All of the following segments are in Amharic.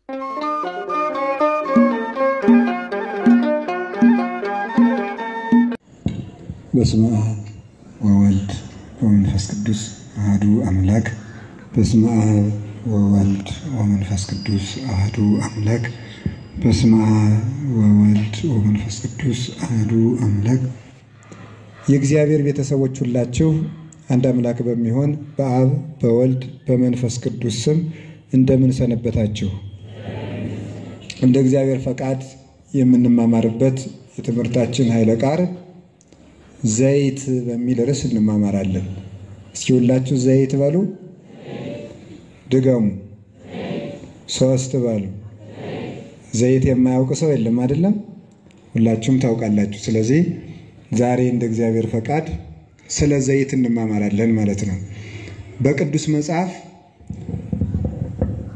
በስመ አብ ወወልድ ወመንፈስ ቅዱስ አሐዱ አምላክ። በስመ አብ ወወልድ ወመንፈስ ቅዱስ አሐዱ አምላክ። በስመ አብ ወወልድ ወመንፈስ ቅዱስ አሐዱ አምላክ። የእግዚአብሔር ቤተሰቦች ሁላችሁ አንድ አምላክ በሚሆን በአብ በወልድ በመንፈስ ቅዱስ ስም እንደምን ሰነበታችሁ? እንደ እግዚአብሔር ፈቃድ የምንማማርበት የትምህርታችን ኃይለ ቃል ዘይት በሚል ርዕስ እንማማራለን። እስኪ ሁላችሁ ዘይት በሉ፣ ድገሙ፣ ሶስት በሉ። ዘይት የማያውቅ ሰው የለም አይደለም? ሁላችሁም ታውቃላችሁ። ስለዚህ ዛሬ እንደ እግዚአብሔር ፈቃድ ስለ ዘይት እንማማራለን ማለት ነው። በቅዱስ መጽሐፍ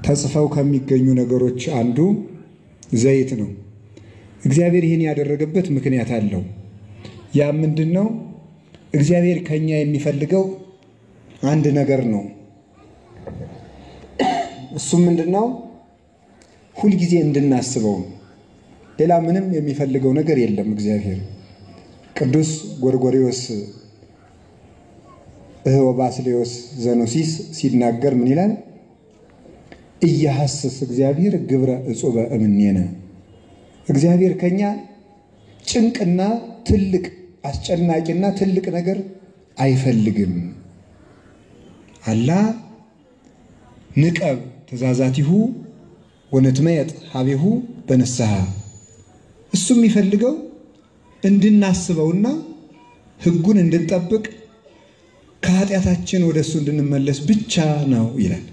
ተጽፈው ከሚገኙ ነገሮች አንዱ ዘይት ነው። እግዚአብሔር ይህን ያደረገበት ምክንያት አለው። ያ ምንድነው? እግዚአብሔር ከኛ የሚፈልገው አንድ ነገር ነው። እሱም ምንድነው? ሁልጊዜ እንድናስበው። ሌላ ምንም የሚፈልገው ነገር የለም እግዚአብሔር። ቅዱስ ጎርጎርዮስ ወባስልዮስ ዘኖሲስ ሲናገር ምን ይላል? እያሐስስ እግዚአብሔር ግብረ እጹበ እምኔነ። እግዚአብሔር ከኛ ጭንቅና ትልቅ አስጨናቂና ትልቅ ነገር አይፈልግም። አላ ንቀብ ትእዛዛቲሁ ወነትመየጥ ሀቤሁ በንስሐ። እሱ የሚፈልገው እንድናስበውና ሕጉን እንድንጠብቅ ከኃጢአታችን ወደ እሱ እንድንመለስ ብቻ ነው ይላል።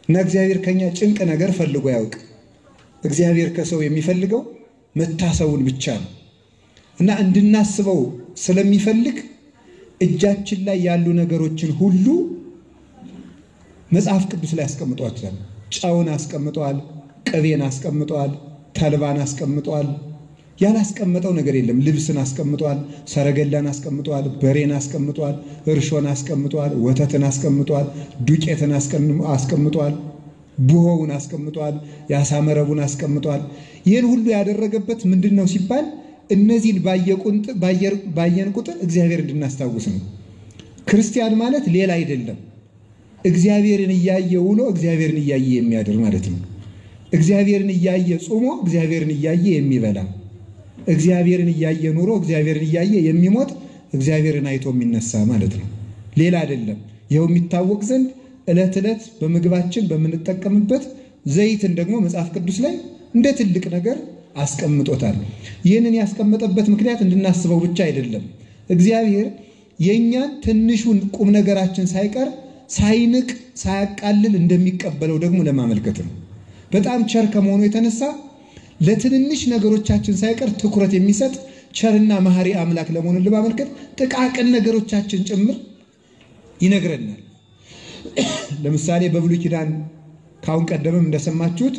እና እግዚአብሔር ከኛ ጭንቅ ነገር ፈልጎ ያውቅ። እግዚአብሔር ከሰው የሚፈልገው መታሰቡን ብቻ ነው። እና እንድናስበው ስለሚፈልግ እጃችን ላይ ያሉ ነገሮችን ሁሉ መጽሐፍ ቅዱስ ላይ አስቀምጧል። ጨውን አስቀምጧል፣ ቅቤን አስቀምጧል፣ ተልባን አስቀምጧል። ያላስቀመጠው ነገር የለም። ልብስን አስቀምጧል፣ ሰረገላን አስቀምጧል፣ በሬን አስቀምጧል፣ እርሾን አስቀምጧል፣ ወተትን አስቀምጧል፣ ዱቄትን አስቀምጧል፣ ቡሆውን አስቀምጧል፣ የአሳ መረቡን አስቀምጧል። ይህን ሁሉ ያደረገበት ምንድነው ሲባል እነዚህን ባየን ቁጥር እግዚአብሔር እንድናስታውስ ነው። ክርስቲያን ማለት ሌላ አይደለም። እግዚአብሔርን እያየ ውሎ እግዚአብሔርን እያየ የሚያድር ማለት ነው። እግዚአብሔርን እያየ ጾሞ እግዚአብሔርን እያየ የሚበላ፣ እግዚአብሔርን እያየ ኑሮ እግዚአብሔርን እያየ የሚሞት፣ እግዚአብሔርን አይቶ የሚነሳ ማለት ነው። ሌላ አይደለም። ይኸው የሚታወቅ ዘንድ ዕለት ዕለት በምግባችን በምንጠቀምበት ዘይትን ደግሞ መጽሐፍ ቅዱስ ላይ እንደ ትልቅ ነገር አስቀምጦታል። ይህንን ያስቀመጠበት ምክንያት እንድናስበው ብቻ አይደለም። እግዚአብሔር የእኛን ትንሹን ቁም ነገራችን ሳይቀር ሳይንቅ ሳያቃልል እንደሚቀበለው ደግሞ ለማመልከት ነው። በጣም ቸር ከመሆኑ የተነሳ ለትንንሽ ነገሮቻችን ሳይቀር ትኩረት የሚሰጥ ቸርና መሐሪ አምላክ ለመሆኑን ለማመልከት ጥቃቅን ነገሮቻችን ጭምር ይነግረናል። ለምሳሌ በብሉይ ኪዳን ካሁን ቀደምም እንደሰማችሁት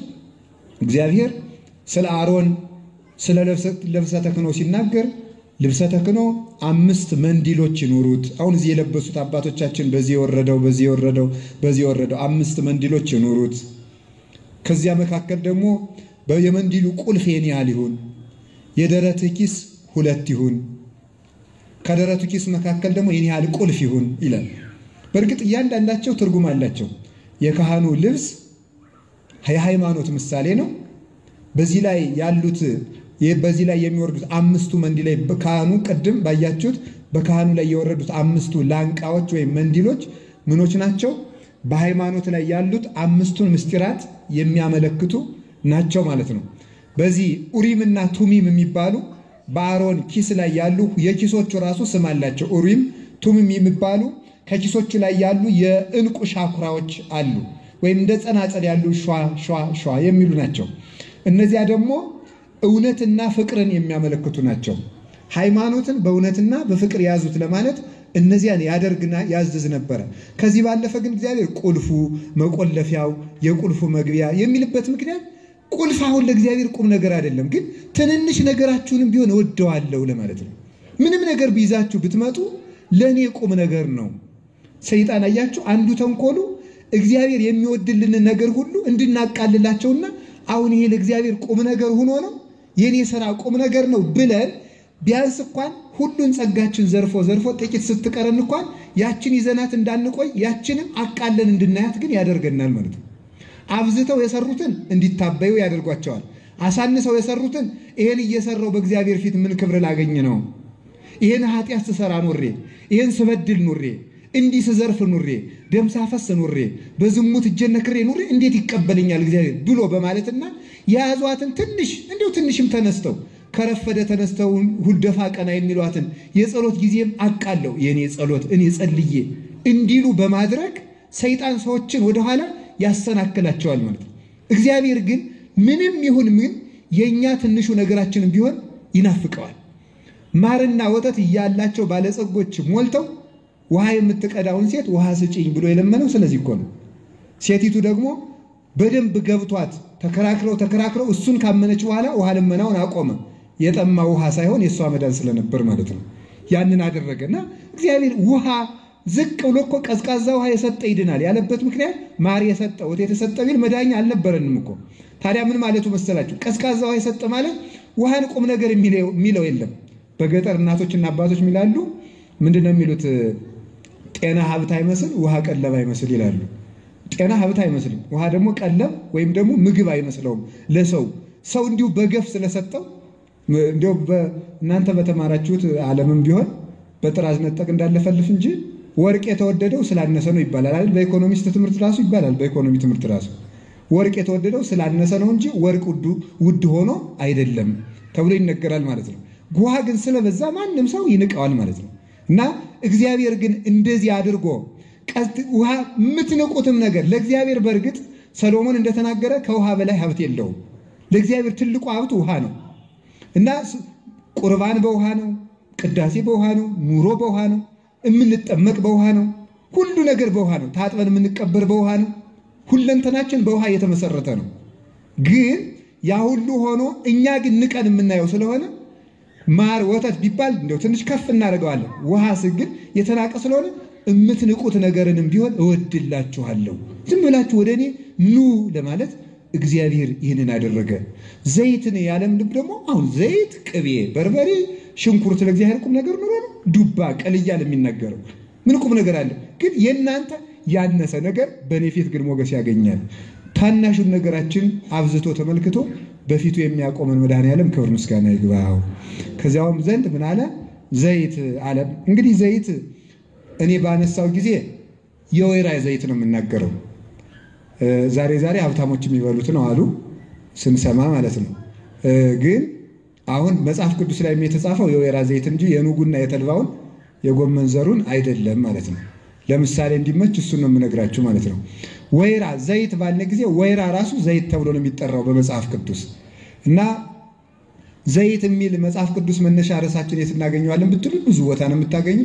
እግዚአብሔር ስለ አሮን ስለ ልብሰ ተክህኖ ሲናገር ልብሰ ተክህኖ 5 መንዲሎች ይኑሩት። አሁን እዚህ የለበሱት አባቶቻችን በዚህ የወረደው 5 መንዲሎች ይኑሩት። ከዚያ መካከል ደግሞ የመንዲሉ ቁልፍ የኔ ያህል ይሁን፣ የደረት ኪስ 2 ይሁን፣ ከደረቱ ኪስ መካከል ደግሞ የኔ ያህል ቁልፍ ይሁን ይላል። በእርግጥ እያንዳንዳቸው ትርጉም አላቸው። የካህኑ ልብስ የሃይማኖት ምሳሌ ነው። በዚህ ላይ የሚወርዱት 5ቱ መንዲሎች በካህኑ ቅድም ባያችሁት በካህኑ ላይ የወረዱት 5ቱ ላንቃዎች ወይም መንዲሎች ምኖች ናቸው? በሃይማኖት ላይ ያሉት 5ቱን ምስጢራት የሚያመለክቱ ናቸው ማለት ነው። በዚህ ኡሪምና ቱሚም የሚባሉ በአሮን ኪስ ላይ ያሉ የኪሶቹ ራሱ ስም አላቸው። ኡሪም ቱሚም የሚባሉ ከኪሶቹ ላይ ያሉ የዕንቁ ሻኩራዎች አሉ፣ ወይም እንደ ጸናጸል ያሉ ሸዋ የሚሉ ናቸው። እነዚያ ደግሞ እውነትና ፍቅርን የሚያመለክቱ ናቸው። ሃይማኖትን በእውነትና በፍቅር ያዙት ለማለት እነዚያን ያደርግና ያዝዝ ነበረ። ከዚህ ባለፈ ግን እግዚአብሔር ቁልፉ፣ መቆለፊያው፣ የቁልፉ መግቢያ የሚልበት ምክንያት ቁልፍ አሁን ለእግዚአብሔር ቁም ነገር አይደለም፣ ግን ትንንሽ ነገራችሁንም ቢሆን እወደዋለሁ ለማለት ነው። ምንም ነገር ቢይዛችሁ ብትመጡ ለእኔ ቁም ነገር ነው። ሰይጣን አያችሁ አንዱ ተንኮሉ እግዚአብሔር የሚወድልን ነገር ሁሉ እንድናቃልላቸውና አሁን ይሄ ለእግዚአብሔር ቁም ነገር ሆኖ ነው የኔ ሥራ ቁም ነገር ነው ብለን ቢያንስ እንኳን ሁሉን ጸጋችን ዘርፎ ጥቂት ስትቀረን እንኳን ያችን ይዘናት እንዳንቆይ ያችንም አቃለን እንድናያት ግን ያደርገናል ማለት ነው። አብዝተው የሰሩትን እንዲታበዩ ያደርጓቸዋል። አሳንሰው የሰሩትን ይሄን እየሰራው በእግዚአብሔር ፊት ምን ክብር ላገኝ ነው? ይሄን ኃጢአት ስሰራ ኑሬ፣ ይሄን ስበድል ኑሬ፣ እንዲህ ስዘርፍ ኑሬ፣ ደም ሳፈስ ኑሬ፣ በዝሙት እጀነክሬ ኑሬ እንዴት ይቀበለኛል እግዚአብሔር ብሎ በማለትና የያዟትን ትንሽም ተነስተው ከረፈደ ተነስተው ሁልደፋ ቀና የሚሏትን የጸሎት ጊዜም አቃለው የኔ ጸሎት እኔ ጸልዬ እንዲሉ በማድረግ ሰይጣን ሰዎችን ወደ ኋላ ያሰናክላቸዋል ማለት ነው። እግዚአብሔር ግን ምንም ይሁን ምን የኛ ትንሹ ነገራችንን ቢሆን ይናፍቀዋል። ማርና ወተት ያላቸው ባለጸጎች ሞልተው ውሃ የምትቀዳውን ሴት ውሃ ስጪኝ ብሎ የለመነው ስለዚህ እኮ ነው። ሴቲቱ ደግሞ በደንብ ገብቷት ተከራክረው እሱን ካመነች በኋላ ውሃ ልመናውን አቆመ። የጠማ ውሃ ሳይሆን የሷ መዳን ስለነበር ማለት ነው። ያንን አደረገና እግዚአብሔር ውሃ ዝቅ ብሎ እኮ ቀዝቃዛ ውሃ የሰጠ ይድናል ያለበት ምክንያት ማር የሰጠ ወተት የሰጠ ቢል መዳኛ አልነበረንም እኮ። ታዲያ ምን ማለቱ መሰላችሁ? ቀዝቃዛ ውሃ የሰጠ ማለት ውሃን ቁም ነገር የሚለው የለም። በገጠር እናቶችና አባቶች ይላሉ ምንድነው የሚሉት? ጤና ሀብት አይመስል ውሃ ቀለብ አይመስል ይላሉ። ጤና ሀብት አይመስልም፣ ውሃ ደግሞ ቀለብ ወይም ደግሞ ምግብ አይመስለውም ለሰው ሰው እንዲሁ በገፍ ስለሰጠው እንዲሁ እናንተ በተማራችሁት ዓለምም ቢሆን በጥራዝ ነጠቅ እንዳለፈልፍ እንጂ ወርቅ የተወደደው ስላነሰ ነው ይባላል አይደል? በኢኮኖሚስት ትምህርት ራሱ ይባላል። በኢኮኖሚ ትምህርት ራሱ ወርቅ የተወደደው ስላነሰ ነው እንጂ ወርቅ ውድ ሆኖ አይደለም ተብሎ ይነገራል ማለት ነው። ውሃ ግን ስለበዛ ማንም ሰው ይንቀዋል ማለት ነው። እና እግዚአብሔር ግን እንደዚህ አድርጎ ውሃ የምትንቁትም ነገር ለእግዚአብሔር በእርግጥ ሰሎሞን እንደተናገረ ከውሃ በላይ ሀብት የለውም። ለእግዚአብሔር ትልቁ ሀብት ውሃ ነው። እና ቁርባን በውሃ ነው፣ ቅዳሴ በውሃ ነው፣ ኑሮ በውሃ ነው፣ የምንጠመቅ በውሃ ነው፣ ሁሉ ነገር በውሃ ነው። ታጥበን የምንቀበር በውሃ ነው። ሁለንተናችን በውሃ የተመሰረተ ነው። ግን ያ ሁሉ ሆኖ እኛ ግን ንቀን የምናየው ስለሆነ ማር ወተት ቢባል እንደው ትንሽ ከፍ እናደርገዋለን። ውሃ ግን የተናቀ ስለሆነ የምትንቁት ነገርንም ቢሆን እወድላችኋለሁ፣ ዝም ብላችሁ ወደ እኔ ኑ ለማለት እግዚአብሔር ይህንን አደረገ። ዘይትን ያለም ልብ ደግሞ አሁን ዘይት፣ ቅቤ፣ በርበሬ፣ ሽንኩርት ለእግዚአብሔር ቁም ነገር ኑሮ ነው። ዱባ ቀልያ ለሚናገረው ምን ቁም ነገር አለ? ግን የእናንተ ያነሰ ነገር በእኔ ፊት ግን ሞገስ ያገኛል። ታናሹን ነገራችን አብዝቶ ተመልክቶ በፊቱ የሚያቆመን መድኃኔዓለም ክብር ምስጋና ይግባው። ከዚያውም ዘንድ ምን አለ? ዘይት አለ። እንግዲህ ዘይት እኔ ባነሳው ጊዜ የወይራ ዘይት ነው የምናገረው። ዛሬ ሀብታሞች የሚበሉት ነው አሉ ስንሰማ ማለት ነው። ግን አሁን መጽሐፍ ቅዱስ ላይ የተጻፈው የወይራ ዘይት እንጂ የኑጉና የተልባውን የጎመን ዘሩን አይደለም ማለት ነው። ለምሳሌ እንዲመች እሱን ነው የምነግራችሁ ማለት ነው። ወይራ ዘይት ባለ ጊዜ ወይራ ራሱ ዘይት ተብሎ ነው የሚጠራው በመጽሐፍ ቅዱስ። እና ዘይት የሚል መጽሐፍ ቅዱስ መነሻ ርዕሳችን የት እናገኘዋለን ብትሉ ብዙ ቦታ ነው የምታገኙ።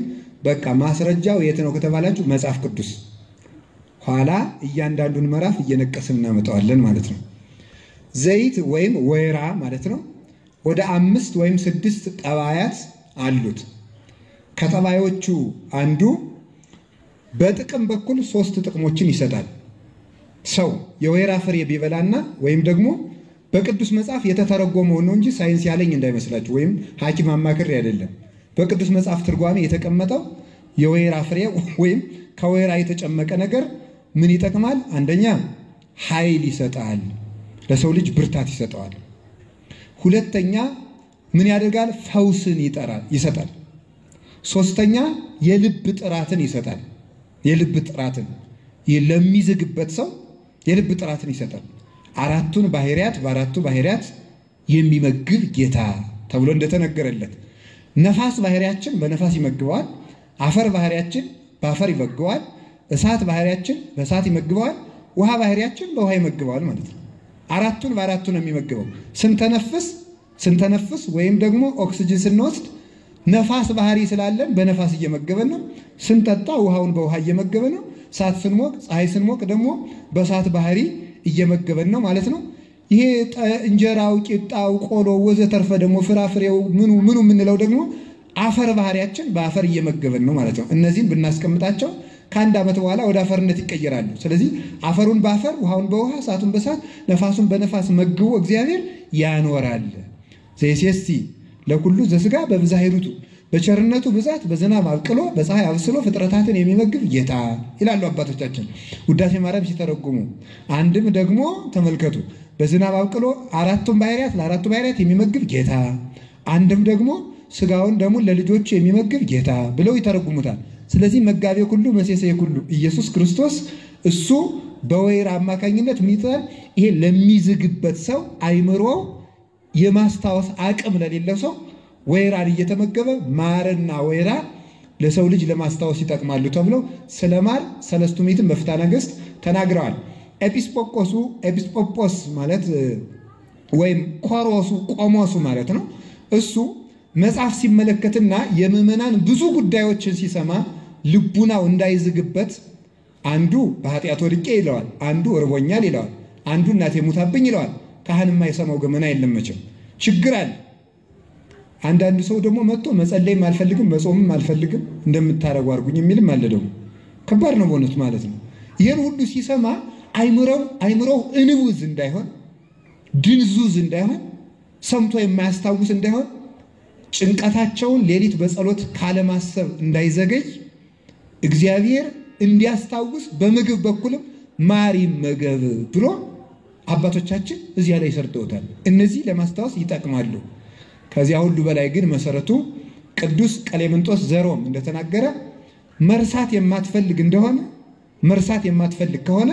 በቃ ማስረጃው የት ነው ከተባላችሁ መጽሐፍ ቅዱስ። ኋላ እያንዳንዱን ምዕራፍ እየነቀስን እናመጣዋለን ማለት ነው። ዘይት ወይም ወይራ ማለት ነው ወደ 5 ወይም 6 ጠባያት አሉት። ከጠባዮቹ አንዱ በጥቅም በኩል 3 ጥቅሞችን ይሰጣል። ሰው የወይራ ፍሬ ቢበላና ወይም ደግሞ በቅዱስ መጽሐፍ የተተረጎመው ነው እንጂ ሳይንስ ያለኝ እንዳይመስላችሁ ወይም ሐኪም አማክሬ አይደለም። በቅዱስ መጽሐፍ ትርጓሜ የተቀመጠው የወይራ ፍሬ ወይም ከወይራ የተጨመቀ ነገር ምን ይጠቅማል? አንደኛ ኃይል ይሰጣል፣ ለሰው ልጅ ብርታት ይሰጠዋል። ሁለተኛ ምን ያደርጋል? ፈውስን ይሰጣል። ሶስተኛ የልብ ጥራትን ይሰጣል። የልብ ጥራትን ለሚዝግበት ሰው የልብ ጥራትን ይሰጣል። በአራቱ ባህሪያት የሚመግብ ጌታ ተብሎ እንደተነገረለት ነፋስ ባህሪያችን በነፋስ ይመግበዋል፣ አፈር ባህሪያችን በአፈር ይመግበዋል፣ እሳት ባህሪያችን በእሳት ይመግበዋል፣ ውሃ ባህሪያችን በውሃ ይመግበዋል ማለት ነው። በአራቱ ነው የሚመግበው። ስንተነፍስ ወይም ደግሞ ኦክሲጅን ስንወስድ ነፋስ ባህሪ ስላለን በነፋስ እየመገበን ነው። ስንጠጣ ውሃውን በውሃ እየመገበን ነው። እሳት ስንሞቅ ፀሐይ ስንሞቅ ደግሞ በእሳት ባህሪ እየመገበን ነው ማለት ነው። ይሄ እንጀራው፣ ቂጣው፣ ቆሎ ወዘተርፈ ደግሞ ፍራፍሬው ምኑ የምንለው ደግሞ አፈር ባህሪያችን በአፈር እየመገበን ነው ማለት ነው። እነዚህን ብናስቀምጣቸው ከአንድ ዓመት በኋላ ወደ አፈርነት ይቀየራሉ። ስለዚህ አፈሩን በአፈር ውሃውን በውሃ እሳቱን በእሳት ነፋሱን በነፋስ መግቦ እግዚአብሔር ያኖራል። ዘይሴስቲ ለኩሉ ዘሥጋ በብዝኃ ሂሩቱ በቸርነቱ ብዛት በዝናብ አብቅሎ በፀሐይ አብስሎ ፍጥረታትን የሚመግብ ጌታ ይላሉ አባቶቻችን ውዳሴ ማርያም ሲተረጉሙ። አንድም ደግሞ ተመልከቱ በዝናብ አብቅሎ አራቱን ባህሪያት ለአራቱ ባህሪያት የሚመግብ ጌታ፣ አንድም ደግሞ ስጋውን ደሙን ለልጆቹ የሚመግብ ጌታ ብለው ይተረጉሙታል። ስለዚህ መጋቤ ኩሉ መሴሰየ ኩሉ ኢየሱስ ክርስቶስ እሱ በወይራ አማካኝነት ሚጣል ይሄ ለሚዝግበት ሰው አይምሮ የማስታወስ አቅም ለሌለው ሰው ወይራን እየተመገበ ማርና ወይራ ለሰው ልጅ ለማስታወስ ይጠቅማሉ ተብለው ስለማር ሰለስቱ ምዕትም በፍትሐ ነገሥት ተናግረዋል። ኤጲስቆጶስ ማለት ወይም ኮሮሱ ቆሞሱ ማለት ነው። እሱ መጽሐፍ ሲመለከትና የምዕመናን ብዙ ጉዳዮችን ሲሰማ ልቡናው እንዳይዝግበት አንዱ በኃጢአት ወድቄ ይለዋል፣ አንዱ እርቦኛል ይለዋል፣ አንዱ እናቴ ሙታብኝ ይለዋል። ካህን የማይሰማው ገመና የለም መቼም ችግር አለ። አንዳንድ ሰው ደግሞ መጥቶ መጸለይም አልፈልግም መጾምም አልፈልግም እንደምታረጉ አድርጉኝ የሚልም አለ። ደግሞ ከባድ ነው በእውነት ማለት ነው። ይህን ሁሉ ሲሰማ አይምሮው እንውዝ እንዳይሆን ድንዙዝ እንዳይሆን ሰምቶ የማያስታውስ እንዳይሆን ጭንቀታቸውን ሌሊት በጸሎት ካለማሰብ እንዳይዘገይ እግዚአብሔር እንዲያስታውስ በምግብ በኩልም ማር ይመገብ ብሎ አባቶቻችን እዚያ ላይ ሰርተውታል። እነዚህ ለማስታወስ ይጠቅማሉ። ከዚያ ሁሉ በላይ ግን መሰረቱ ቅዱስ ቀሌምንጦስ ዘሮም እንደተናገረ መርሳት የማትፈልግ ከሆነ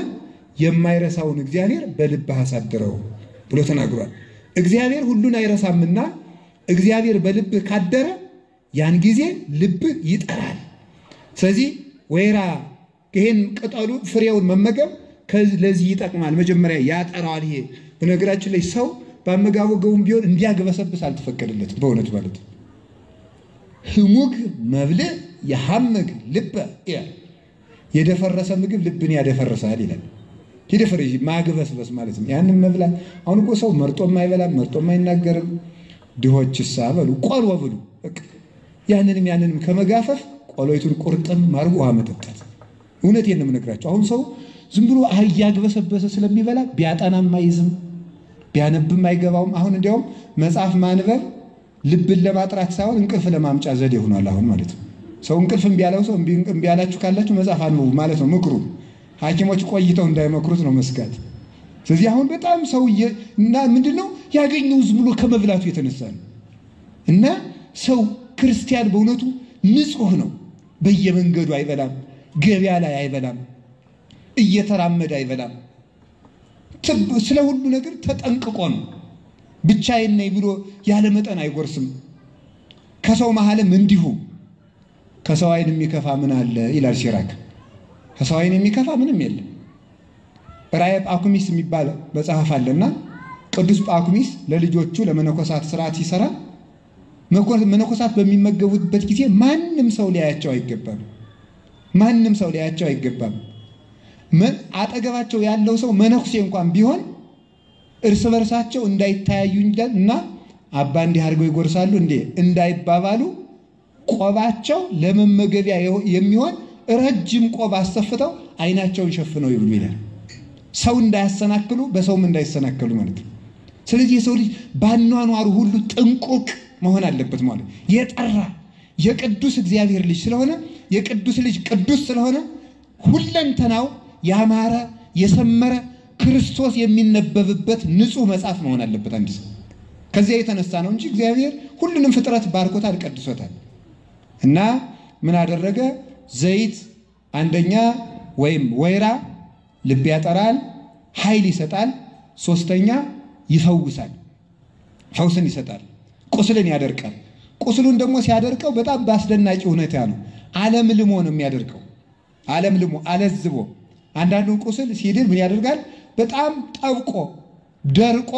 የማይረሳውን እግዚአብሔር በልብህ አሳድረው ብሎ ተናግሯል። እግዚአብሔር ሁሉን አይረሳምና እግዚአብሔር በልብህ ካደረ ያን ጊዜ ልብህ ይጠራል። ስለዚህ ወይራ ይሄን ቅጠሉ ፍሬውን መመገብ ለዚህ ይጠቅማል። መጀመሪያ ያጠራዋል። ይሄ በነገራችን ላይ ሰው በአመጋገቡም ቢሆን እንዲያግበሰብስ አልተፈቀደለትም። በእውነት ማለት ህሙግ መብልዕ የሐምግ ልበ የደፈረሰ ምግብ ልብን ያደፈርሳል ይላል። ይደፈረስ ማግበስበስ ማለት ነው። ያንን መብላት አሁን እኮ ሰው መርጦም አይበላም መርጦም አይናገርም። ድሆችሳ በሉ ቆሎ ብሉ በቃ ያንንም ከመጋፈፍ ቆሎይቱን ቁርጥም ማርጎ ውሃ መጠጣት። እውነቴን ነው የምነግራቸው። አሁን ሰው ዝም ብሎ እያግበሰበሰ ስለሚበላ ቢያጠናም አይዝም ቢያነብም አይገባውም። አሁን እንዲያውም መጽሐፍ ማንበብ ልብን ለማጥራት ሳይሆን እንቅልፍ ለማምጫ ዘዴ ሆኗል አሁን ማለት ነው። ሰው እንቅልፍ እምቢ ያለው ሰው እምቢ ያላችሁ ካላችሁ መጽሐፍ አንብቡ ማለት ነው ምክሩ። ሐኪሞች ቆይተው እንዳይመክሩት ነው መስጋት። ስለዚህ አሁን በጣም ሰው እና ምንድነው ያገኘው ዝም ብሎ ከመብላቱ የተነሳ ነው። እና ሰው ክርስቲያን በእውነቱ ንጹህ ነው። በየመንገዱ አይበላም፣ ገበያ ላይ አይበላም፣ እየተራመደ አይበላም። ስለ ሁሉ ነገር ተጠንቅቆ ነው። ብቻዬን ነኝ ብሎ ያለ መጠን አይጎርስም። ከሰው መሃልም እንዲሁ ከሰው ዓይን የሚከፋ ምን አለ ይላል ሲራክ። ከሰው ዓይን የሚከፋ ምንም የለም። ራእየ ጳኩሚስ የሚባል መጽሐፍ አለና ቅዱስ ጳኩሚስ ለልጆቹ ለመነኮሳት ስርዓት ሲሰራ መነኮሳት በሚመገቡበት ጊዜ ማንም ሰው ሊያያቸው አይገባም። አጠገባቸው ያለው ሰው መነኩሴ እንኳን ቢሆን እርስ በርሳቸው እንዳይተያዩ እና አባ እንዲህ አድርገው ይጎርሳሉ እንዴ እንዳይባባሉ ቆባቸው ለመመገቢያ የሚሆን ረጅም ቆብ አሰፍተው ዓይናቸውን ሸፍነው ይብሉ ይላል። ሰው እንዳያሰናክሉ በሰውም እንዳይሰናከሉ ማለት ነው። ስለዚህ የሰው ልጅ ባኗኗሩ ሁሉ ጥንቁቅ መሆን አለበት ማለት የጠራ የቅዱስ እግዚአብሔር ልጅ ስለሆነ የቅዱስ ልጅ ቅዱስ ስለሆነ ሁለንተናው ያማረ የሰመረ ክርስቶስ የሚነበብበት ንጹህ መጽሐፍ መሆን አለበት አንድ ሰው። ከዚያ የተነሳ ነው እንጂ እግዚአብሔር ሁሉንም ፍጥረት ባርኮታል ቀድሶታል። እና ምን አደረገ? ዘይት አንደኛ ወይም ወይራ ልብ ያጠራል፣ ኃይል ይሰጣል። ሶስተኛ ይፈውሳል፣ ፈውስን ይሰጣል፣ ቁስልን ያደርቃል። ቁስሉን ደግሞ ሲያደርቀው በጣም በአስደናቂ ሁኔታ ነው። ዓለም ልሞ ነው የሚያደርቀው። ዓለም ልሞ አለዝቦ አንዳንዱን ቁስል ሲድን ምን ያደርጋል? በጣም ጠብቆ ደርቆ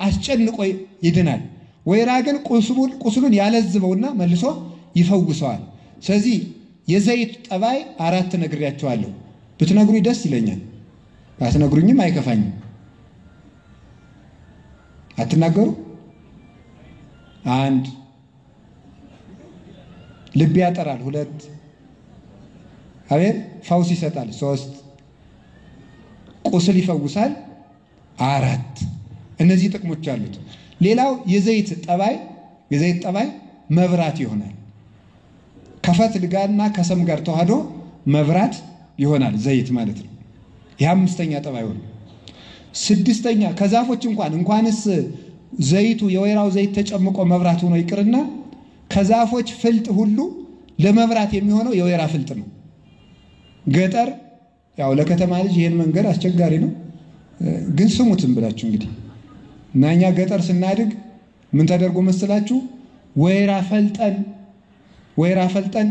አስጨንቆ ይድናል። ወይራ ግን ቁስሉን ያለዝበውና መልሶ ይፈውሰዋል። ስለዚህ የዘይት ጠባይ 4 ነግሬያቸዋለሁ። ብትነግሩኝ ደስ ይለኛል፣ ባትነግሩኝም አይከፋኝም። አትናገሩ? 1 ልብ ያጠራል፣ 2 አቤት ፈውስ ይሰጣል 3 ቁስል ይፈውሳል 4 እነዚህ ጥቅሞች አሉት። ሌላው የዘይት ጠባይ መብራት ይሆናል። ከፈትል ጋርና ከሰም ጋር ተዋህዶ መብራት ይሆናል ዘይት ማለት ነው። የ5ኛ ጠባይ ሆነ። 6ኛ ከዛፎች እንኳንስ ዘይቱ የወይራው ዘይት ተጨምቆ መብራት ሆኖ ይቅርና ከዛፎች ፍልጥ ሁሉ ለመብራት የሚሆነው የወይራ ፍልጥ ነው። ገጠር ያው ለከተማ ልጅ ይሄን መንገድ አስቸጋሪ ነው፣ ግን ስሙትም ብላችሁ እንግዲህ እናኛ ገጠር ስናድግ ምን ተደርጎ መስላችሁ ወይራ ፈልጠን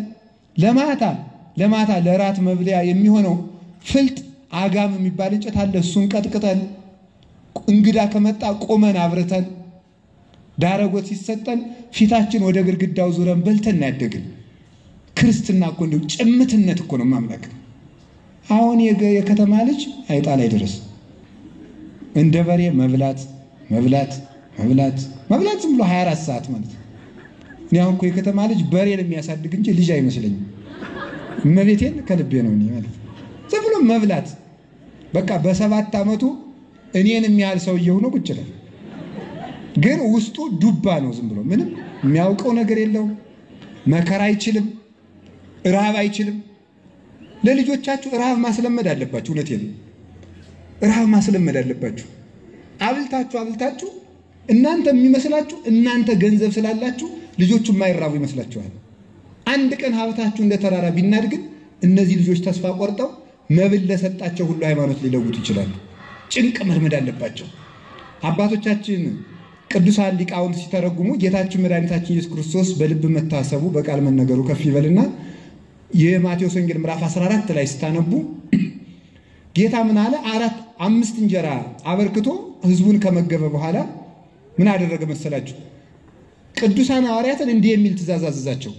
ለማታ ለራት መብለያ የሚሆነው ፍልጥ አጋም የሚባል እንጨት አለ። እሱን ቀጥቅጠን እንግዳ ከመጣ ቆመን አብርተን ዳረጎት ሲሰጠን ፊታችን ወደ ግድግዳው ዙረን በልተን ያደግን። ክርስትና እኮ እንደው ጭምትነት እኮ ነው ማምለክ። አሁን የከተማ ልጅ አይጣል አይደረስ እንደ በሬ መብላት ዝም ብሎ 24 ሰዓት ማለት ነው። እኔ አሁን እኮ የከተማ ልጅ በሬን የሚያሳድግ እንጂ ልጅ አይመስለኝም። እመቤቴን ከልቤ ነው እኔ ማለት ዝም ብሎ መብላት በቃ በ7 ዓመቱ እኔን የሚያህል ሰውዬው ነው ቁጭ ይላል። ግን ውስጡ ዱባ ነው። ዝም ብሎ ምንም የሚያውቀው ነገር የለውም። መከራ አይችልም፣ ረሃብ አይችልም። ለልጆቻችሁ ረሃብ ማስለመድ አለባችሁ። እውነቴን ነው። ረሃብ ማስለመድ አለባችሁ። አብልታችሁ እናንተ የሚመስላችሁ እናንተ ገንዘብ ስላላችሁ ልጆቹ የማይራቡ ይመስላችኋል። አንድ ቀን ሀብታችሁ እንደ ተራራ ቢናድግ እነዚህ ልጆች ተስፋ ቆርጠው መብል ለሰጣቸው ሁሉ ሃይማኖት ሊለውጡ ይችላሉ። ጭንቅ መልመድ አለባቸው። አባቶቻችን ቅዱሳን ሊቃውንት ሲተረጉሙ ጌታችን መድኃኒታችን ኢየሱስ ክርስቶስ በልብ መታሰቡ በቃል መነገሩ ከፍ ይበልና የማቴዎስ ወንጌል ምዕራፍ 14 ላይ ስታነቡ ጌታ ምን አለ? 5 እንጀራ አበርክቶ ህዝቡን ከመገበ በኋላ ምን አደረገ መሰላችሁ? ቅዱሳን ሐዋርያትን እንዲህ የሚል ትእዛዝ አዘዛቸው።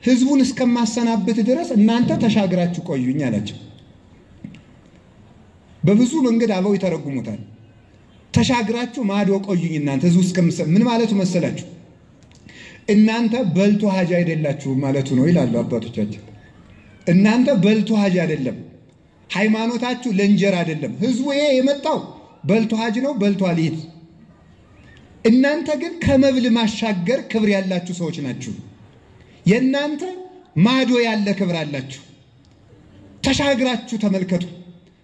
ህዝቡን እስከማሰናበት ድረስ እናንተ ተሻግራችሁ ቆዩኝ አላቸው። በብዙ መንገድ አበው ይተረጉሙታል። ተሻግራችሁ ማዶ ቆዩኝ እናንተ ህዝቡ ምን ማለቱ መሰላችሁ? እናንተ በልቶ ሀጅ አይደላችሁ ማለቱ ነው ይላሉ አባቶቻችን። እናንተ በልቶ ሀጅ አይደለም፣ ሃይማኖታችሁ ለእንጀራ አይደለም። ህዝቡ ይሄ የመጣው በልቶ ሀጅ ነው፣ በልቶ አልሄድ። እናንተ ግን ከመብል ማሻገር ክብር ያላችሁ ሰዎች ናችሁ። የእናንተ ማዶ ያለ ክብር አላችሁ። ተሻግራችሁ ተመልከቱ።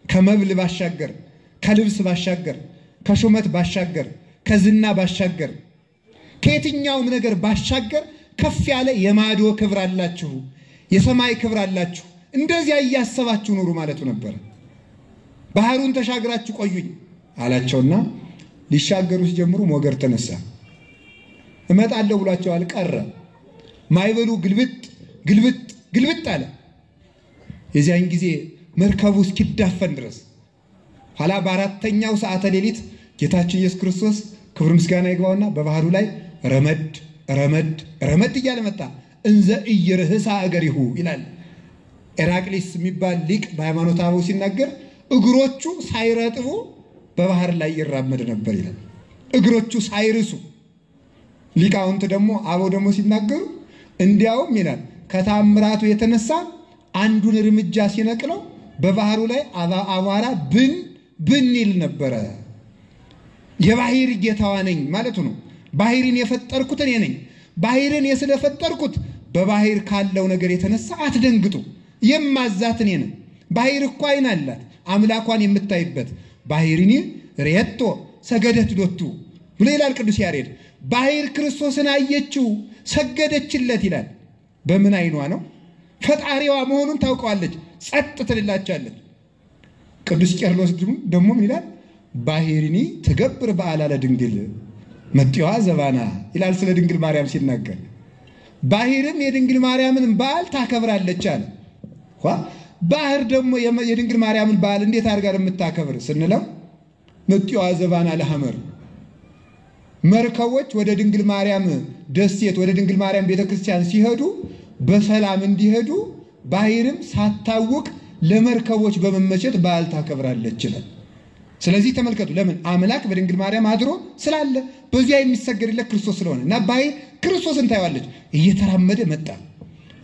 ከመብል ባሻገር፣ ከልብስ ባሻገር፣ ከሹመት ባሻገር፣ ከዝና ባሻገር፣ ከየትኛውም ነገር ባሻገር ከፍ ያለ የማዶ ክብር አላችሁ፣ የሰማይ ክብር አላችሁ። እንደዚያ እያሰባችሁ ኑሩ ማለቱ ነበር። ባህሩን ተሻግራችሁ ቆዩኝ አላቸውና ሊሻገሩ ሲጀምሩ ሞገር ተነሳ። እመጣለሁ ብሏቸዋል፣ ቀረ። ማይበሉ ግልብጥ አለ። የዚያን ጊዜ መርከቡ እስኪዳፈን ድረስ ኋላ በ4ኛው ሰዓተ ሌሊት ጌታችን ኢየሱስ ክርስቶስ ክብር ምስጋና ይግባውና በባህሩ ላይ ረመድ እያለ መጣ። እንዘ ኢይርህሳ እገሪሁ ይላል ኤራቅሊስ የሚባል ሊቅ በሃይማኖተ አበው ሲናገር እግሮቹ ሳይረጥቡ በባህር ላይ ይራመድ ነበር ይላል። እግሮቹ ሳይርሱ። ሊቃውንት ደግሞ አበው ደግሞ ሲናገሩ እንዲያውም ይላል ከታምራቱ የተነሳ አንዱን እርምጃ ሲነቅለው በባህሩ ላይ አቧራ ብን ይል ነበረ። የባህር ጌታዋ ነኝ ማለቱ ነው። ባህርን የፈጠርኩት እኔ ነኝ። ባህርን ስለፈጠርኩት በባህር ካለው ነገር የተነሳ አትደንግጡ፣ የማዛት እኔ ነኝ። ባህር እኮ አይን አላት አምላኳን የምታይበት። ባህርኒ ሬቶ ሰገደት ዶቱ ብሎ ይላል ቅዱስ ያሬድ። ባህር ክርስቶስን አየችው ሰገደችለት ይላል። በምን አይኗ ነው? ፈጣሪዋ መሆኑን ታውቀዋለች፣ ጸጥ ትልላቻለች። ቅዱስ ቄርሎስ ደግሞ ምን ይላል? ባህርኒ ትገብር በዓላ ለድንግል መጥዋ ዘባና ይላል ስለ ድንግል ማርያም ሲናገር። ባህርም የድንግል ማርያምን በዓል ታከብራለች አለ። ባህር ደግሞ የድንግል ማርያምን በዓል እንዴት አድርጋ የምታከብር ስንለው መጥዋ ዘባና ለሐመር መርከቦች ወደ ድንግል ማርያም ደሴት ወደ ድንግል ማርያም ቤተክርስቲያን ሲሄዱ በሰላም እንዲሄዱ ባህርም ሳታውቅ ለመርከቦች በመመቸት በዓል ታከብራለች ይላል። ስለዚህ ተመልከቱ፣ ለምን አምላክ በድንግል ማርያም አድሮ ስላለ በዚያ የሚሰገድለት ክርስቶስ ስለሆነ እና ባህር ክርስቶስን ታይዋለች። እየተራመደ መጣ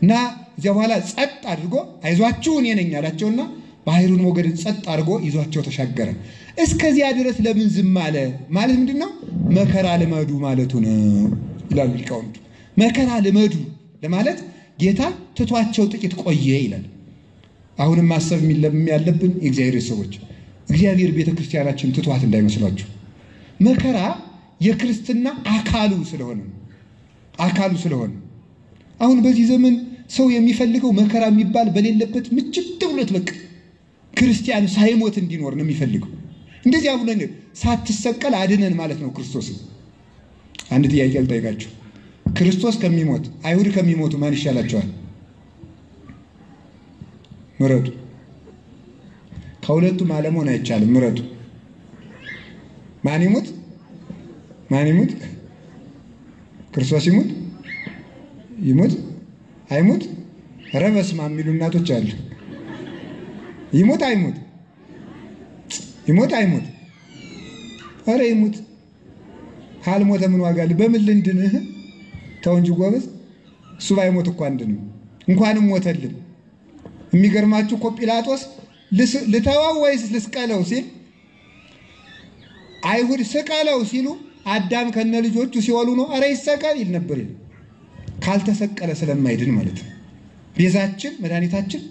እና እዚያ በኋላ ጸጥ አድርጎ አይዟችሁ እኔ ነኝ አላቸውና ባህሩን ሞገድን ጸጥ አድርጎ ይዟቸው ተሻገረ። እስከዚያ ድረስ ለምን ዝም አለ ማለት ምንድነው? መከራ ልመዱ ማለቱ ነው ይላሉ ሊቃውንቱ። መከራ ልመዱ ለማለት ጌታ ትቷቸው ጥቂት ቆየ ይላል። አሁንም ማሰብ ያለብን የእግዚአብሔር ሰዎች እግዚአብሔር ቤተክርስቲያናችን ትቷት እንዳይመስላችሁ። መከራ የክርስትና አካሉ ስለሆነ አሁን በዚህ ዘመን ሰው የሚፈልገው መከራ የሚባል በሌለበት ምችት ብሎት በቃ ክርስቲያን ሳይሞት እንዲኖር ነው የሚፈልገው። እንደዚህ አብለን ሳትሰቀል አድነን ማለት ነው ክርስቶስ። አንድ ጥያቄ ልጠይቃችሁ። ክርስቶስ ከሚሞት አይሁድ ከሚሞቱ ማን ይሻላቸዋል? ምረጡ። ከሁለቱም አለመሆን አይቻልም። ምረጡ። ማን ይሞት? ክርስቶስ ይሞት አይሞት? ኧረ በስመ አብ የሚሉ እናቶች አሉ። ይሞት አይሞት? ኧረ ይሞት። ካልሞተ ምን ዋጋ አለ? በምን ልንድንህ? ተው እንጂ ጎበዝ። እሱ ባይሞት እኮ አንድ ነው። እንኳንም ሞተልን። የሚገርማችሁ እኮ ጲላጦስ ልተወው ወይስ ልስቀለው ሲል አይሁድ ስቀለው ሲሉ አዳም ከነ ልጆቹ ሲወሉ ነው ኧረ ይሰቀል ይል ነበር። ካልተሰቀለ ስለማይድን ማለት ነው። ቤዛችን መድኃኒታችን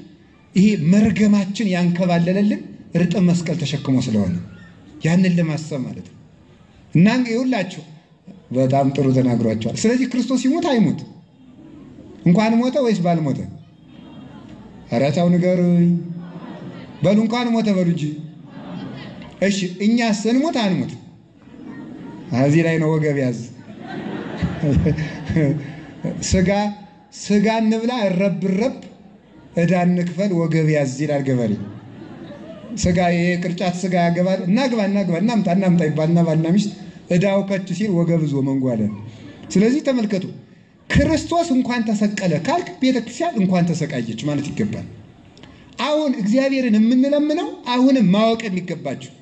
ይሄ መርገማችን ያንከባለለልን እርጥብ መስቀል ተሸክሞ ስለሆነ ያንን ለማሰብ ማለት ነው። እና ይኸውላችሁ በጣም ጥሩ ተናግሯቸዋል። ስለዚህ ክርስቶስ ይሞት አይሞት? እንኳን ሞተ ወይስ ባልሞተ? ኧረ ተው ንገሩኝ። በሉ እንኳን ሞተ በሉ እንጂ። እሺ እኛስ እንሞት አንሞት? እዚህ ላይ ነው ወገብ ያዝ። ስጋ እንብላ እረብረብ ዕዳ እንክፈል ወገብ ያዝ ይላል ገበሬ። ስጋ የቅርጫት ስጋ ያገባል እናግባ እናምጣ ይባልና ባልና ሚስት ዕዳው ከች ሲል ወገብ ዞ መንጓለ። ስለዚህ ተመልከቱ፣ ክርስቶስ እንኳን ተሰቀለ ካልክ ቤተክርስቲያን እንኳን ተሰቃየች ማለት ይገባል። አሁን እግዚአብሔርን የምንለምነው አሁንም ማወቅ የሚገባችሁ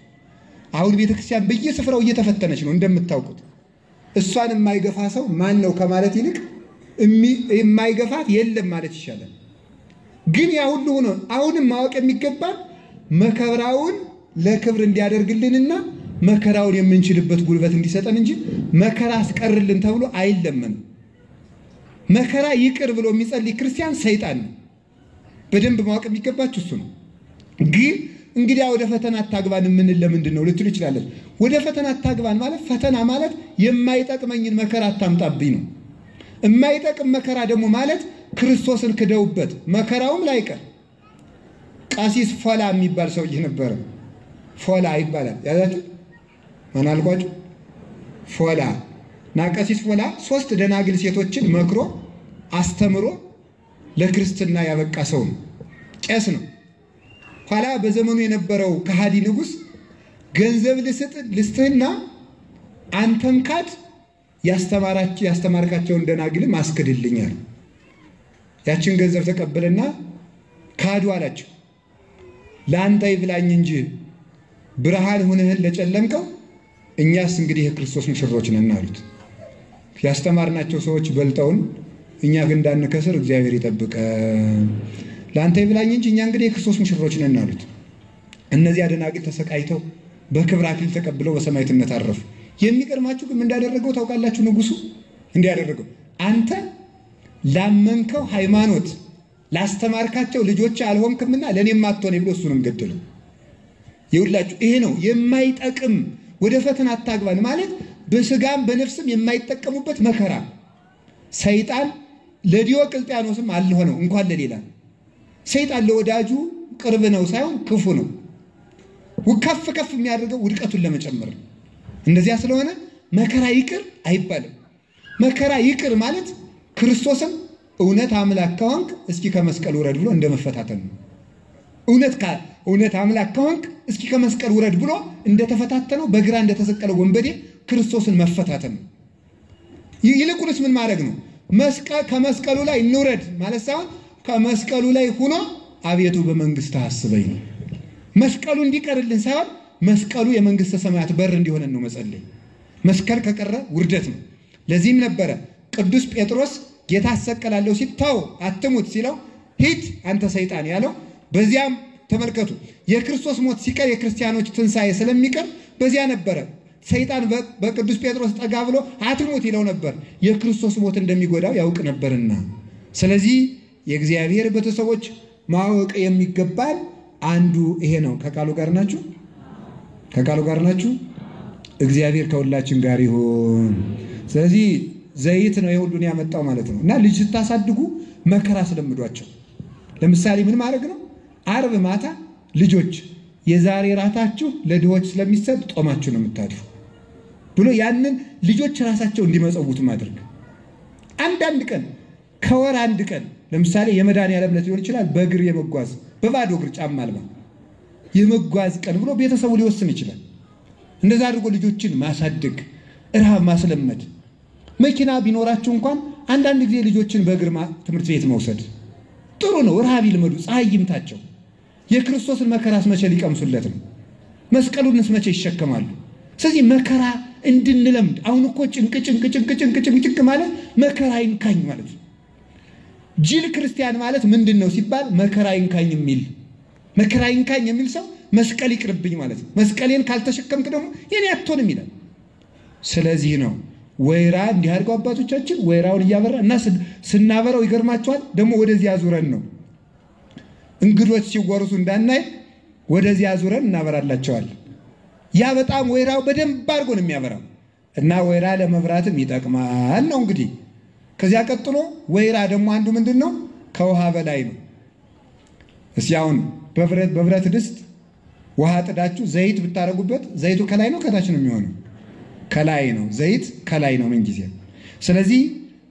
አሁን ቤተክርስቲያን በየስፍራው እየተፈተነች ነው እንደምታውቁት። እሷን የማይገፋ ሰው ማን ነው ከማለት ይልቅ የማይገፋት የለም ማለት ይሻላል። ግን ያ ሁሉ ሆኖ አሁንም ማወቅ የሚገባን መከራውን ለክብር እንዲያደርግልንና መከራውን የምንችልበት ጉልበት እንዲሰጠን እንጂ መከራ አስቀርልን ተብሎ አይለመንም። መከራ ይቅር ብሎ የሚጸልይ ክርስቲያን ሰይጣን ነው። በደንብ ማወቅ የሚገባችሁ እሱ ነው። ግን እንግዲህ ወደ ፈተና አታግባን ምን ለምንድን ነው ልትሉ ይችላል። ወደ ፈተና አታግባን ማለት ፈተና ማለት የማይጠቅመኝን መከራ አታምጣብኝ ነው። የማይጠቅም መከራ ደግሞ ማለት ክርስቶስን ክደውበት መከራውም ላይቀር። ቀሲስ ፎላ የሚባል ሰውዬ ነበረ። ፎላ ይባላል። ያዛችሁ ማን አልኳችሁ? ፎላ እና ቀሲስ ፎላ 3 ደናግል ሴቶችን መክሮ አስተምሮ ለክርስትና ያበቃ ሰው ነው። ቄስ ነው። ኋላ በዘመኑ የነበረው ከሃዲ ንጉስ ገንዘብ ልስጥህና አንተም ካድ ያስተማርካቸውን ደናግል ማስከድልኛል። ያችን ገንዘብ ተቀበለና ካዱ አላቸው። ለአንተ ይብላኝ እንጂ ብርሃን ሆነህን ለጨለምከው እኛስ እንግዲህ የክርስቶስ ሙሽሮች ነን አሉት። ያስተማርናቸው ሰዎች በልጠውን እኛ ግን እንዳንከስር እግዚአብሔር ይጠብቀን። ለአንተ ይብላኝ እንጂ እኛ እንግዲህ የክርስቶስ ሙሽሮች ነን አሉት። እነዚህ ደናግል ተሰቃይተው በክብር አክሊል ተቀብለው በሰማዕትነት አረፉ። የሚገርማችሁ ግን እንዳደረገው ታውቃላችሁ? ንጉሱ እንዲያደረገው አንተ ላመንከው ሃይማኖት ላስተማርካቸው ልጆች አልሆንክምና ለኔም አትሆን ብሎ እሱንም ገደለው። ይውላችሁ ይሄ ነው የማይጠቅም ወደ ፈተና አታግባን ማለት በስጋም በነፍስም የማይጠቀሙበት መከራ። ሰይጣን ለዲዮቅልጥያኖስም አልሆነው እንኳን ለሌላ። ሰይጣን ለወዳጁ ቅርብ ነው ሳይሆን ክፉ ነው። ከፍ ከፍ የሚያደርገው ውድቀቱን ለመጨመር ነው። እንደዚያ ስለሆነ መከራ ይቅር አይባልም። መከራ ይቅር ማለት ክርስቶስም እውነት አምላክ ከሆንክ እስኪ ከመስቀል ውረድ ብሎ እንደመፈታተን ነው። እውነት አምላክ ከሆንክ እስኪ ከመስቀል ውረድ ብሎ እንደተፈታተነው በግራ እንደተሰቀለው ወንበዴ ክርስቶስን መፈታተን ነው። ይልቁንስ ምን ማድረግ ነው? ከመስቀሉ ላይ እንውረድ ማለት ሳይሆን ከመስቀሉ ላይ ሆኖ አቤቱ በመንግስት አስበኝ ነው። መስቀሉ እንዲቀርልን ሳይሆን መስቀሉ የመንግስተ ሰማያት በር እንዲሆነን ነው መጸለይ። መስቀል ከቀረ ውርደት ነው። ለዚህም ነበረ ቅዱስ ጴጥሮስ ጌታ አሰቀላለሁ ሲል ተው አትሙት ሲለው ሂድ አንተ ሰይጣን ያለው በዚያም ተመልከቱ የክርስቶስ ሞት ሲቀር የክርስቲያኖች ትንሣኤ ስለሚቀር በዚያ ነበረ። ሰይጣን በቅዱስ ጴጥሮስ ጠጋ ብሎ አትሞት ይለው ነበር፣ የክርስቶስ ሞት እንደሚጎዳው ያውቅ ነበርና። ስለዚህ የእግዚአብሔር ቤተሰቦች ማወቅ የሚገባል አንዱ ይሄ ነው። ከቃሉ ጋር ናችሁ? ከቃሉ ጋር ናችሁ? እግዚአብሔር ከሁላችን ጋር ይሁን። ስለዚህ ዘይት ነው የሁሉን ያመጣው ማለት ነው። እና ልጅ ስታሳድጉ መከራ ስለምዷቸው። ለምሳሌ ምን ማድረግ ነው? ዓርብ ማታ ልጆች የዛሬ ራታችሁ ለድሆች ስለሚሰጥ ጦማችሁ ነው የምታድሩ ብሎ ያንን ልጆች ራሳቸው እንዲመጸውቱ ማድረግ። አንዳንድ ቀን ከወር አንድ ቀን ለምሳሌ የመድኃኔዓለም ዕለት ሊሆን ይችላል፣ በእግር የመጓዝ በባዶ እግር ጫማ አልባ የመጓዝ ቀን ብሎ ቤተሰቡ ሊወስን ይችላል። እንደዛ አድርጎ ልጆችን ማሳደግ፣ ረሃብ ማስለመድ። መኪና ቢኖራችሁ እንኳን አንዳንድ ጊዜ ልጆችን በእግር ትምህርት ቤት መውሰድ ጥሩ ነው። ረሃብ ይልመዱ፣ ፀሐይ ይምታቸው። የክርስቶስን መከራስ መቼ ሊቀምሱለት ነው? መስቀሉንስ መቼ ይሸከማሉ? ስለዚህ መከራ እንድንለምድ። አሁን እኮ ጭንቅ ማለት መከራ ይንካኝ ማለት ነው። ጅል ክርስቲያን ማለት ምንድን ነው ሲባል መከራ ይንካኝ የሚል ሰው መስቀል ይቅርብኝ ማለት ነው። መስቀሌን ካልተሸከምክ ደግሞ የኔ አትሆንም ይላል። ስለዚህ ነው ወይራ እንዲህ አድርገው አባቶቻችን ወይራውን እያበራ እና ስናበራው ይገርማቸዋል። ደግሞ ወደዚያ ዙረን ነው እንግዶች ሲወርሱ እንዳናይ ወደዚያ ዙረን እናበራላቸዋል። ያ በጣም ወይራው በደንብ አድርጎ ነው የሚያበራው እና ወይራ ለመብራትም ይጠቅማል ነው እንግዲህ። ከዚያ ቀጥሎ ወይራ ደግሞ አንዱ ምንድን ነው? ከውሃ በላይ ነው። እስኪ አሁን በብረት ድስት ውሃ ጥዳችሁ ዘይት ብታረጉበት ዘይቱ ከላይ ነው ከታች ነው የሚሆነው? ከላይ ነው። ዘይት ከላይ ነው ምን ጊዜ። ስለዚህ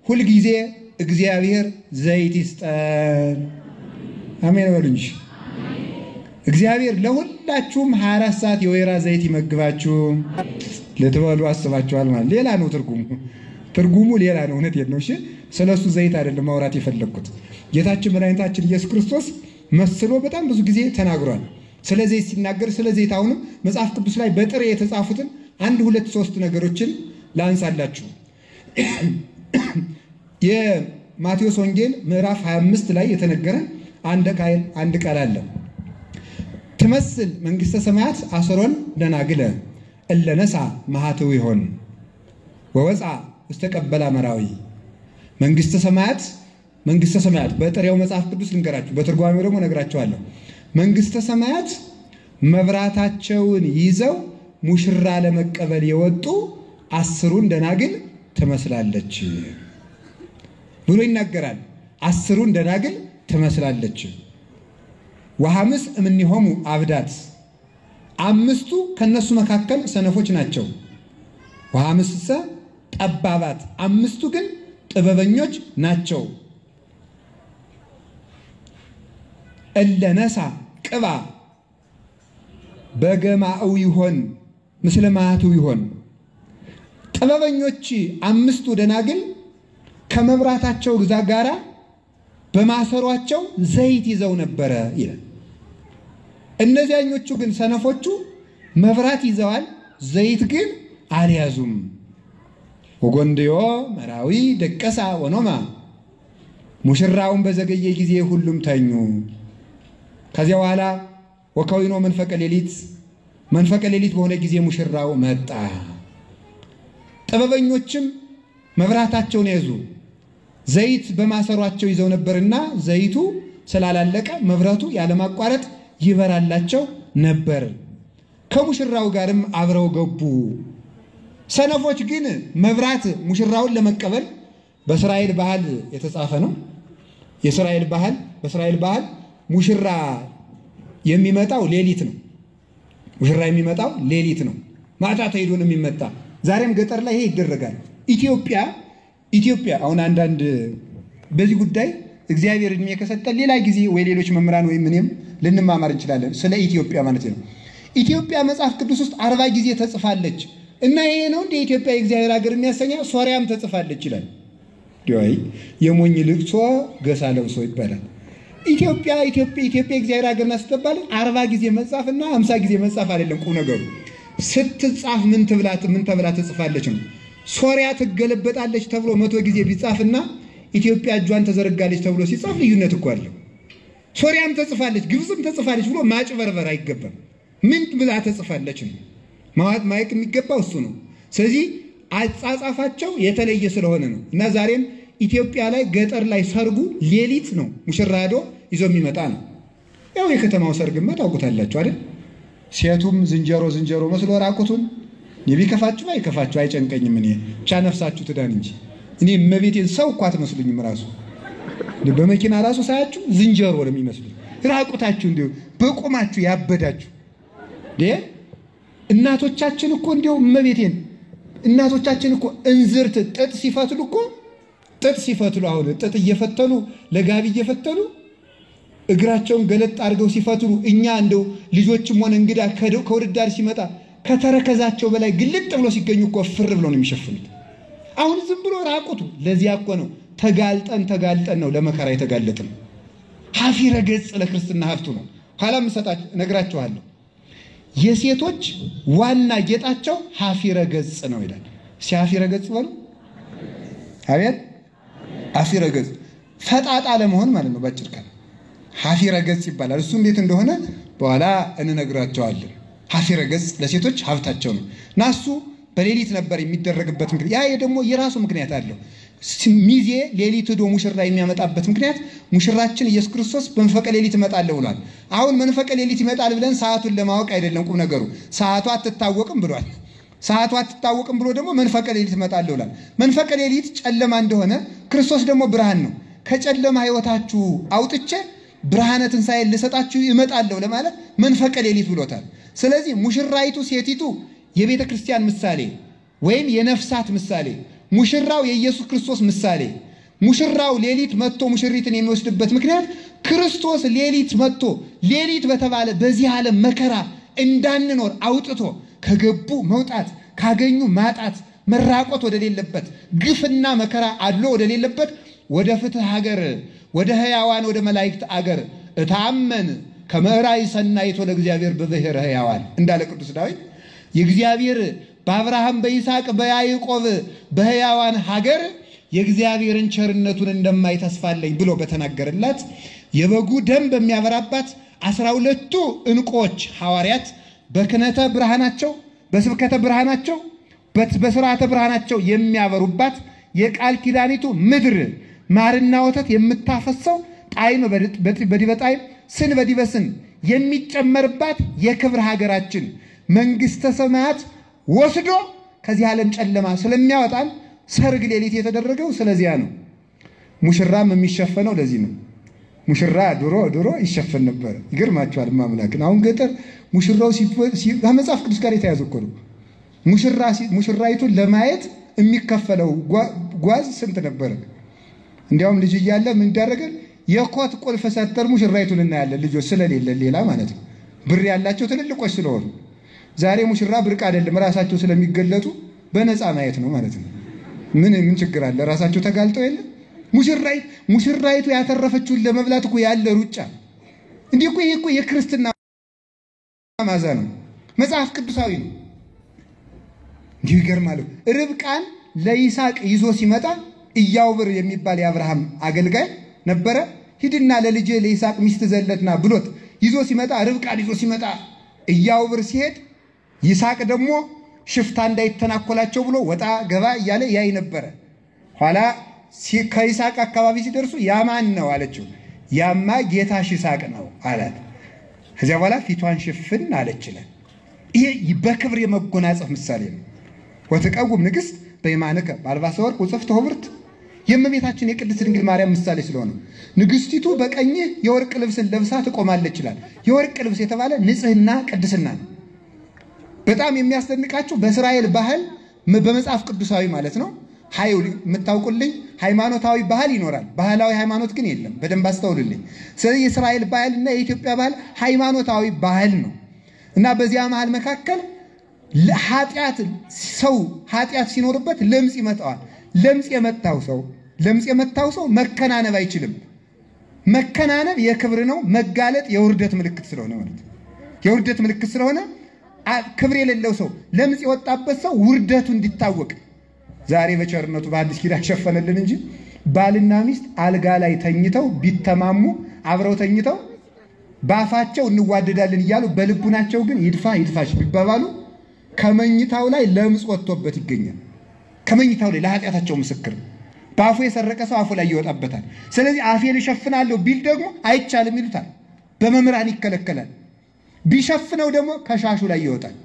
ሁል ጊዜ እግዚአብሔር ዘይት ይስጠን። አሜን በሉ እንጂ። እግዚአብሔር ለሁላችሁም 24 ሰዓት የወይራ ዘይት ይመግባችሁ። ለተባሉ አስባችኋል ማለት ሌላ ነው ትርጉሙ ሌላ ነው። እውነት የለው። እሺ ስለሱ ዘይት አይደለም ማውራት የፈለኩት። ጌታችን መድኃኒታችን ኢየሱስ ክርስቶስ መስሎ በጣም ብዙ ጊዜ ተናግሯል። ስለ ዘይት ሲናገር ስለ ዘይት አሁንም መጽሐፍ ቅዱስ ላይ በጥሬ የተጻፉትን 1 2 3 ነገሮችን ላንሳላችሁ። የማቴዎስ ወንጌል ምዕራፍ 25 ላይ የተነገረ አንድ ቃል አለ። ትመስል መንግሥተ ሰማያት አሰሮን ደናግለ እለነሳ ማኅተው ይሆን ወወፃ ውስተ ቀበላ መራዊ። መንግሥተ ሰማያት በጥሬው መጽሐፍ ቅዱስ ልንገራችሁ፣ በትርጓሜው ደግሞ ነግራችኋለሁ። መንግሥተ ሰማያት መብራታቸውን ይዘው ሙሽራ ለመቀበል የወጡ 10ሩን ደናግል ትመስላለች ብሎ ይናገራል። 10ሩን ደናግል ትመስላለች። ወሐምስ እምኔሆሙ አብዳት፣ 5ቱ ከነሱ መካከል ሰነፎች ናቸው። ወሐምስሰ ጠባባት፣ 5ቱ ግን ጥበበኞች ናቸው። እለነሳ ቅባ በገማው ይሆን ምስለ ማኅተው ይሆን። ጥበበኞች 5ቱ ደናግል ከመብራታቸው ጋራ በማሰሯቸው ዘይት ይዘው ነበረ ይላል። እነዚያኞቹ ግን ሰነፎቹ መብራት ይዘዋል፣ ዘይት ግን አልያዙም። ወጎንድዮ መራዊ ደቀሳ ወኖማ፣ ሙሽራውን በዘገየ ጊዜ ሁሉም ተኙ። ከዚያ በኋላ ወከዊኖ መንፈቀ ሌሊት በሆነ ጊዜ ሙሽራው መጣ። ጥበበኞችም መብራታቸውን ያዙ፣ ዘይት በማሰሯቸው ይዘው ነበርና ዘይቱ ስላላለቀ መብራቱ ያለማቋረጥ ይበራላቸው ነበር። ከሙሽራው ጋርም አብረው ገቡ። ሰነፎች ግን መብራት ሙሽራውን ለመቀበል በእስራኤል ባህል የተጻፈ ነው። በእስራኤል ባህል ሙሽራ የሚመጣው ሌሊት ነው። ሙሽራ የሚመጣው ሌሊት ነው። ማታ ተሄዶ ነው የሚመጣ። ዛሬም ገጠር ላይ ይሄ ይደረጋል። ኢትዮጵያ አሁን አንዳንድ በዚህ ጉዳይ እግዚአብሔር እድሜ ከሰጠን ሌላ ጊዜ ወይ ሌሎች መምህራን ወይ ምንም ልንማማር እንችላለን። ስለ ኢትዮጵያ ማለት ነው። ኢትዮጵያ መጽሐፍ ቅዱስ ውስጥ 40 ጊዜ ተጽፋለች እና ይሄ ነው እንደ ኢትዮጵያ የእግዚአብሔር ሀገር የሚያሰኛ። ሶሪያም ተጽፋለች ይላል። ዲዋይ የሞኝ ልቅሶ ገሳ ለብሶ ይባላል። ኢትዮጵያ የእግዚአብሔር ሀገር ናት ስትባል 40 ጊዜ መጻፍና 50 ጊዜ መጻፍ አይደለም ቁም ነገሩ። ስትጻፍ ምን ተብላ ተጽፋለች ነው። ሶሪያ ትገለበጣለች ተብሎ 100 ጊዜ ቢጻፍና ኢትዮጵያ እጇን ተዘረጋለች ተብሎ ሲጻፍ ልዩነት እኮ አለው። ሶሪያም ተጽፋለች ግብጽም ተጽፋለች ብሎ ማጭበርበር አይገባም። ምን ብላ ተጽፋለች ነው ማየት የሚገባው እሱ ነው። ስለዚህ አጻጻፋቸው የተለየ ስለሆነ ነው። እና ዛሬም ኢትዮጵያ ላይ ገጠር ላይ ሰርጉ ሌሊት ነው ሙሽራ ሄዶ ይዞ የሚመጣ ነው። ያው የከተማው ሰርግማ ታውቁታላችሁ አይደል? ሴቱም ዝንጀሮ መስሎ ራቁቱን የቢከፋችሁ አይከፋችሁ አይጨንቀኝም። እኔ ብቻ ነፍሳችሁ ትዳን እንጂ እኔ እመቤቴን ሰው እኮ አትመስሉኝም። ራሱ በመኪና ራሱ ሳያችሁ ዝንጀሮ ነው የሚመስሉኝ። ራቁታችሁ እንዲሁ በቁማችሁ ያበዳችሁ እናቶቻችን እኮ እንዲሁ እመቤቴን እናቶቻችን እኮ እንዝርት ጥጥ ሲፈትሉ አሁን ጥጥ እየፈተሉ ለጋቢ እየፈተሉ እግራቸውን ገለጥ አድርገው ሲፈትሉ እኛ እንደው ልጆችም ሆነ እንግዳ ከውድዳር ሲመጣ ከተረከዛቸው በላይ ግልጥ ብሎ ሲገኙ እኮ ፍር ብሎ ነው የሚሸፍኑት። አሁን ዝም ብሎ ራቁቱ። ለዚያ እኮ ነው ተጋልጠን ነው ለመከራ የተጋለጥን። ሐፊረ ገጽ ለክርስትና ሀብቱ ነው። ኋላም ነግራችኋለሁ። የሴቶች ዋና ጌጣቸው ሐፊረ ገጽ ነው ይላል። ሲሐፊረ ገጽ በሉ አቤት። ሐፊረ ገጽ ፈጣጣ ለመሆን ማለት ነው ባጭር ቃል ሐፊረ ገጽ ይባላል። እሱ እንዴት እንደሆነ በኋላ እንነግራቸዋለን። ሐፊረ ገጽ ለሴቶች ሀብታቸው ነው። ናሱ በሌሊት ነበር የሚደረግበት ምክንያት ያ ደግሞ የራሱ ምክንያት አለው። ሚዜ ሌሊት ሄዶ ሙሽራ የሚያመጣበት ምክንያት ሙሽራችን ኢየሱስ ክርስቶስ በመንፈቀ ሌሊት ይመጣል ብሏል። አሁን መንፈቀ ሌሊት ይመጣል ብለን ሰዓቱን ለማወቅ አይደለም ቁም ነገሩ። ሰዓቱ አትታወቅም ብሏል። ሰዓቱ አትታወቅም ብሎ ደግሞ መንፈቀ ሌሊት ይመጣል ብሏል። መንፈቀ ሌሊት ጨለማ እንደሆነ ክርስቶስ ደግሞ ብርሃን ነው። ከጨለማ ህይወታችሁ አውጥቼ ብርሃነ ትንሣኤ ልሰጣችሁ ይመጣለሁ ለማለት መንፈቀ ሌሊት ብሎታል። ስለዚህ ሙሽራይቱ ሴቲቱ የቤተ ክርስቲያን ምሳሌ ወይም የነፍሳት ምሳሌ፣ ሙሽራው የኢየሱስ ክርስቶስ ምሳሌ። ሙሽራው ሌሊት መጥቶ ሙሽሪትን የሚወስድበት ምክንያት ክርስቶስ ሌሊት መጥቶ ሌሊት በተባለ በዚህ ዓለም መከራ እንዳንኖር አውጥቶ ከገቡ መውጣት ካገኙ ማጣት መራቆት ወደሌለበት ግፍና መከራ አድሎ ወደሌለበት ወደ ፍትህ ሀገር ወደ ሕያዋን ወደ መላእክት አገር እታመን ከመራይ ሰናይቶ ለእግዚአብሔር በብሔረ ሕያዋን እንዳለ ቅዱስ ዳዊት የእግዚአብሔር በአብርሃም በይስሐቅ በያዕቆብ በሕያዋን ሀገር የእግዚአብሔርን ቸርነቱን እንደማይተስፋለኝ ብሎ በተናገረላት የበጉ ደም በሚያበራባት 12ቱ ዕንቆች ሐዋርያት በክነተ ብርሃናቸው በስብከተ ብርሃናቸው በሥርዓተ ብርሃናቸው የሚያበሩባት የቃል ኪዳኒቱ ምድር ማርና ወተት የምታፈሰው ጣዕም በዲበ ጣዕም ስን በዲበ ስን የሚጨመርባት የክብር ሀገራችን መንግስተ ሰማያት ወስዶ ከዚህ ዓለም ጨለማ ስለሚያወጣን ሰርግ ሌሊት የተደረገው ስለዚያ ነው። ሙሽራም የሚሸፈነው ለዚህ ነው። ሙሽራ ድሮ ይሸፈን ነበር። ይገርማችኋል ማምላክን አሁን ገጠር ሙሽራው ከመጽሐፍ ቅዱስ ጋር የተያዘ እኮ ነው። ሙሽራይቱን ለማየት የሚከፈለው ጓዝ ስንት ነበር? እንዲያውም ልጅ እያለ ምን ይደረጋል? የኮት ቁልፍ ሰተር ሙሽራይቱን እናያለን። ልጆች ስለሌለ ሌላ ማለት ነው። ብር ያላቸው ትልልቆች ስለሆኑ ዛሬ ሙሽራ ብርቅ አይደለም። ራሳቸው ስለሚገለጡ በነፃ ማየት ነው ማለት ነው። ምን ችግር አለ? ራሳቸው ተጋልጠው የለ ሙሽራይቱ ያተረፈችውን ለመብላት እኮ ያለ ሩጫ እንዲህ እኮ ይሄ እኮ የክርስትና ማዛ ነው። መጽሐፍ ቅዱሳዊ ነው። እንዲህ ይገርማል። ርብቃን ለይስሐቅ ይዞ ሲመጣ ኢያውብር የሚባል የአብርሃም አገልጋይ ነበረ። ሂድና ለልጄ ለይስሐቅ ሚስት ዘለትና ብሎት ይዞ ሲመጣ ርብቃን ይዞ ሲመጣ ኢያውብር ሲሄድ ይስሐቅ ደግሞ ሽፍታ እንዳይተናኮላቸው ብሎ ወጣ ገባ እያለ ያይ ነበረ። ኋላ ከይስሐቅ አካባቢ ሲደርሱ ያማን ነው አለችው። ያማ ጌታሽ ይስሐቅ ነው አላት። ከዚያ በኋላ ፊቷን ሽፍን አለችለት። ይሄ በክብር የመጎናጸፍ ምሳሌ ነው። ወትቀውም ንግሥት በየማንከ በአልባሰ ወርቅ ወጽፍተ ኅብርት የእመቤታችን የቅድስት ድንግል ማርያም ምሳሌ ስለሆነ ንግሥቲቱ በቀኝህ የወርቅ ልብስን ለብሳ ትቆማለች ይላል። የወርቅ ልብስ የተባለ ንጽህና ቅድስና ነው። በጣም የሚያስደንቃችሁ በእስራኤል ባህል በመጽሐፍ ቅዱሳዊ ማለት ነው ኃይል የምታውቁልኝ ሃይማኖታዊ ባህል ይኖራል። ባህላዊ ሃይማኖት ግን የለም። በደንብ አስተውሉልኝ። ስለዚህ የእስራኤል ባህልና የኢትዮጵያ ባህል ሃይማኖታዊ ባህል ነው እና በዚያ መሃል መካከል ኃጢአት ሲኖርበት ለምጽ ይመጣዋል። ለምጽ የመታው ሰው መከናነብ አይችልም። መከናነብ የክብር ነው። መጋለጥ የውርደት ምልክት ስለሆነ ማለት የውርደት ምልክት ስለሆነ ክብር የሌለው ሰው ለምጽ የወጣበት ሰው ውርደቱ እንዲታወቅ ዛሬ በቸርነቱ በአዲስ ኪዳን ሸፈነልን እንጂ ባልና ሚስት አልጋ ላይ ተኝተው ቢተማሙ አብረው ተኝተው ባፋቸው እንዋደዳለን እያሉ በልቡናቸው ግን ይድፋሽ ቢባባሉ ከመኝታው ላይ ለምጽ ወጥቶበት ይገኛል። ከመኝታው ላይ ለኃጢአታቸው ምስክር ባፉ የሰረቀ ሰው አፉ ላይ ይወጣበታል። ስለዚህ አፌን እሸፍናለሁ ቢል ደግሞ አይቻልም ይሉታል። በመምህራን ይከለከላል። ቢሸፍነው ደግሞ ከሻሹ ላይ ይወጣል።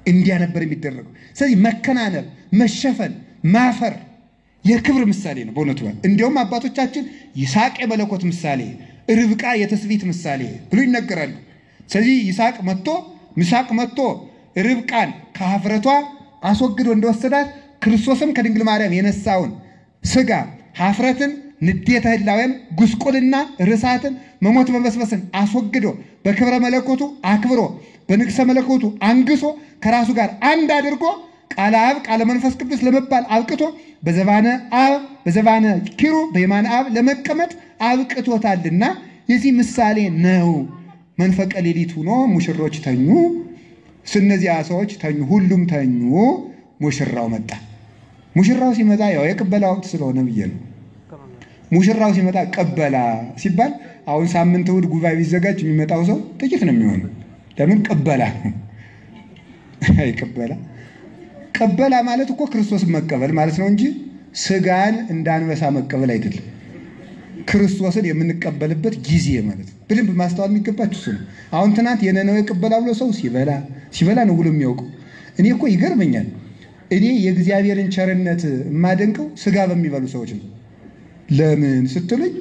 እንዲያ ነበር የሚደረገው። ስለዚህ መከናነብ፣ መሸፈን፣ ማፈር የክብር ምሳሌ ነው በእውነቱ። እንዲያውም አባቶቻችን ይስሐቅ የመለኮት ምሳሌ፣ ርብቃ የተስቢት ምሳሌ ብሎ ይነገራሉ። ስለዚህ ይስሐቅ መጥቶ ርብቃን ከሀፍረቷ አስወግዶ እንደወሰዳት ክርስቶስም ከድንግል ማርያም የነሳውን ስጋ ሀፍረትን፣ ንዴተ ህላዌን፣ ጉስቁልና፣ ርሳትን፣ መሞት መበስበስን አስወግዶ በክብረ መለኮቱ አክብሮ በንግሰ መለኮቱ አንግሶ ከራሱ ጋር አንድ አድርጎ ቃለ አብ ቃለ መንፈስ ቅዱስ ለመባል አብቅቶ በዘባነ አብ በዘባነ ኪሩ በየማነ አብ ለመቀመጥ አብቅቶታልና የዚህ ምሳሌ ነው። መንፈቀ ሌሊት ሆኖ ሙሽሮች ተኙ። እነዚያ ሰዎች ተኙ፣ ሁሉም ተኙ። ሙሽራው መጣ። ሙሽራው ሲመጣ ያው የቅበላ ወቅት ስለሆነ ብዬ ነው። ሙሽራው ሲመጣ ቀበላ ሲባል አሁን ሳምንት እሑድ ጉባኤ ቢዘጋጅ የሚመጣው ሰው ጥቂት ነው የሚሆነው። ለምን ቀበላ? ቀበላ ማለት እኮ ክርስቶስን መቀበል ማለት ነው እንጂ ስጋን እንዳንበሳ መቀበል አይደለም። ክርስቶስን የምንቀበልበት ጊዜ ማለት ነው። በደንብ ማስተዋል የሚገባችሁ እሱ ነው። አሁን ትናንት የነነዌ ቀበላ ብሎ ሰው ሲበላ ነው ብሎ የሚያውቀው። እኔ እኮ ይገርመኛል። እኔ የእግዚአብሔርን ቸርነት የማደንቀው ስጋ በሚበሉ ሰዎች ነው። ለምን ስትሉኝ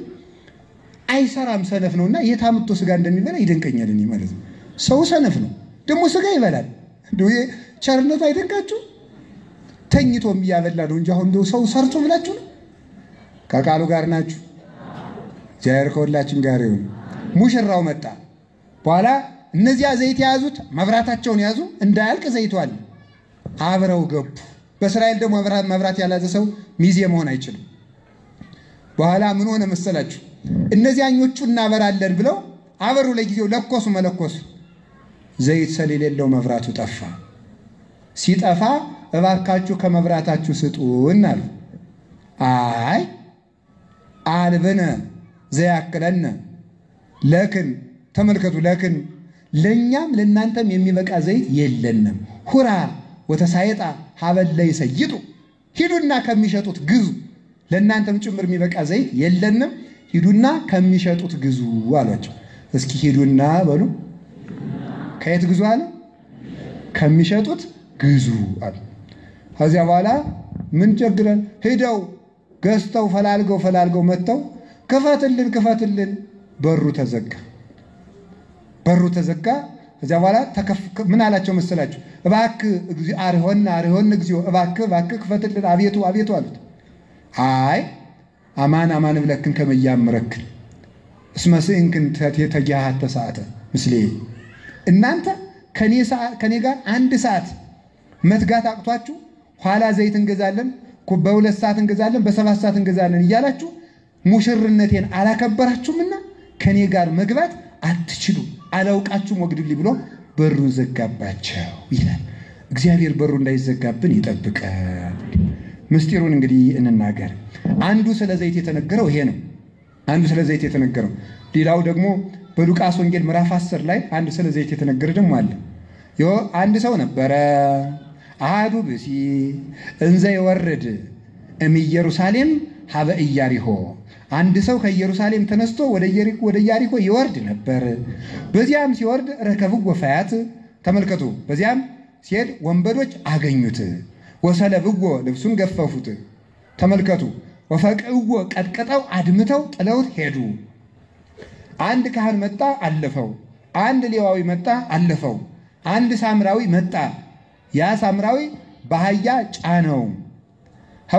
አይሰራም፣ ሰነፍ ነውና የታምጦ ስጋ እንደሚበላ ይደንቀኛል እኔ ማለት ነው። ሰው ሰነፍ ነው ደግሞ ስጋ ይበላል። እንደው ቸርነቱ አይደንቃችሁ? ተኝቶም እያበላ ነው እንጂ አሁን እንደው ሰው ሰርቶ ብላችሁ ነው። ከቃሉ ጋር ናችሁ። እግዚአብሔር ከሁላችን ጋር ይሁን። ሙሽራው መጣ። በኋላ እነዚያ ዘይት የያዙት መብራታቸውን ያዙ፣ እንዳያልቅ ዘይቷል። አብረው ገቡ። በእስራኤል ደግሞ መብራት ያላዘ ሰው ሚዜ መሆን አይችልም። በኋላ ምን ሆነ መሰላችሁ? እነዚያኞቹ እናበራለን ብለው አበሩ። ለጊዜው መለኮሱ ዘይት ስለሌለው መብራቱ ጠፋ። ሲጠፋ እባካችሁ ከመብራታችሁ ስጡን አሉ። አይ አልበነ ዘያክለነ ለክን ተመልከቱ፣ ለክን ለኛም ለናንተም የሚበቃ ዘይት የለንም። ሁራ ወተሳይጣ ሀበለ ይሰይጡ፣ ሂዱና ከሚሸጡት ግዙ። ለናንተም ጭምር የሚበቃ ዘይት የለንም፣ ሂዱና ከሚሸጡት ግዙ አሏቸው። እስኪ ሂዱና በሉ። ከየት ግዙ አለ? ከሚሸጡት ግዙ አለ። ከዚያ በኋላ ምን ቸግረን ሄደው ገዝተው ፈላልገው መጥተው ክፈትልን፣ በሩ ተዘጋ። ከዚያ በኋላ ምን አላቸው መሰላችሁ? እባክህ አርሆን እግዚኦ፣ እባክህ ክፈትልን፣ አቤቱ አሉት። አይ አማን ብለክን ከመያምረክን እስመስእንክን ተጊያሃት ተሰዓተ ምስሌ። እናንተ ከኔ ጋር 1 ሰዓት መትጋት አቅቷችሁ ኋላ ዘይት እንገዛለን፣ በ2 ሰዓት እንገዛለን፣ በ7 ሰዓት እንገዛለን እያላችሁ ሙሽርነቴን አላከበራችሁምና ከኔ ጋር መግባት አትችሉ፣ አላውቃችሁም ወግዱልኝ ብሎ በሩን ዘጋባቸው ይላል። እግዚአብሔር በሩ እንዳይዘጋብን ይጠብቃል። ምስጢሩን እንግዲህ እንናገር። አንዱ ስለ ዘይት የተነገረው ይሄ ነው። ሌላው ደግሞ በሉቃስ ወንጌል ምዕራፍ 10 ላይ አንድ ስለ ዘይት የተነገረ ደግሞ አለ። አንድ ሰው ነበረ አሐዱ ብእሲ እንዘ ይወርድ እምኢየሩሳሌም ሀበ ኢያሪሆ። አንድ ሰው ከኢየሩሳሌም ተነስቶ ወደ ኢያሪኮ ይወርድ ነበር። በዚያም ሲወርድ ረከብዎ ፈያት፣ ተመልከቱ። በዚያም ሲሄድ ወንበዶች አገኙት። ወሰለብዎ ልብሱን ገፈፉት፣ ተመልከቱ። ወፈቅዕዎ ቀጥቅጠው አድምተው ጥለውት ሄዱ። አንድ ካህን መጣ አለፈው፣ አንድ ሌዋዊ መጣ አለፈው፣ አንድ ሳምራዊ መጣ። ያ ሳምራዊ በአህያ ጫነው።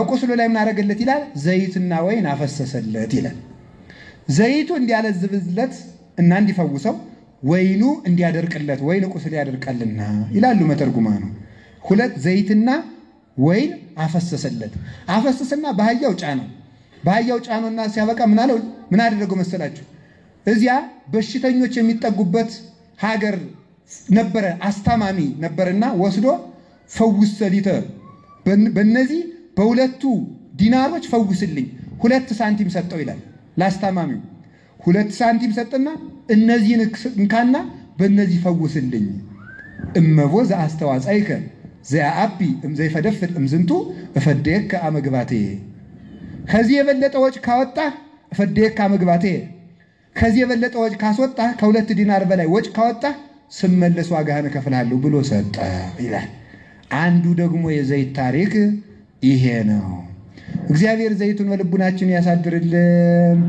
ቁስሉ ላይ ምን አደረገለት ይላል? ዘይትና ወይን አፈሰሰለት ይላል። ዘይቱ እንዲያለዝብለት እና እንዲፈውሰው፣ ወይኑ እንዲያደርቅለት፣ ወይን ቁስል ያደርቃልና ይላሉ መተርጉማኑ። 2 ዘይትና ወይን አፈሰሰና በአህያው ጫነው። በአህያው ጫነውና ሲያበቃ ምን አደረገው መሰላችሁ? እዚያ በሽተኞች የሚጠጉበት ሀገር ነበረ፣ አስታማሚ ነበርና ወስዶ ፈውስ ሰሊተ፣ በእነዚህ በ2 ዲናሮች ፈውስልኝ 2 ሳንቲም ሰጠው ይላል ላስታማሚው። 2 ሳንቲም ሰጥና እነዚህን እንካና በእነዚህ ፈውስልኝ። እመቦ ዘአስተዋጻይከ ዘአቢ ዘይፈደፍድ እምዝንቱ እፈደየከ አመግባቴ። ከዚህ የበለጠ ወጭ ካወጣ እፈደየከ አመግባቴ። ከዚህ የበለጠ ወጭ ካስወጣ ከ2 ዲናር በላይ ወጭ ካወጣ ስመለስ ዋጋህን እከፍልሃለሁ ብሎ ሰጠ ይላል። አንዱ ደግሞ የዘይት ታሪክ ይሄ ነው። እግዚአብሔር ዘይቱን በልቡናችን ያሳድርልን።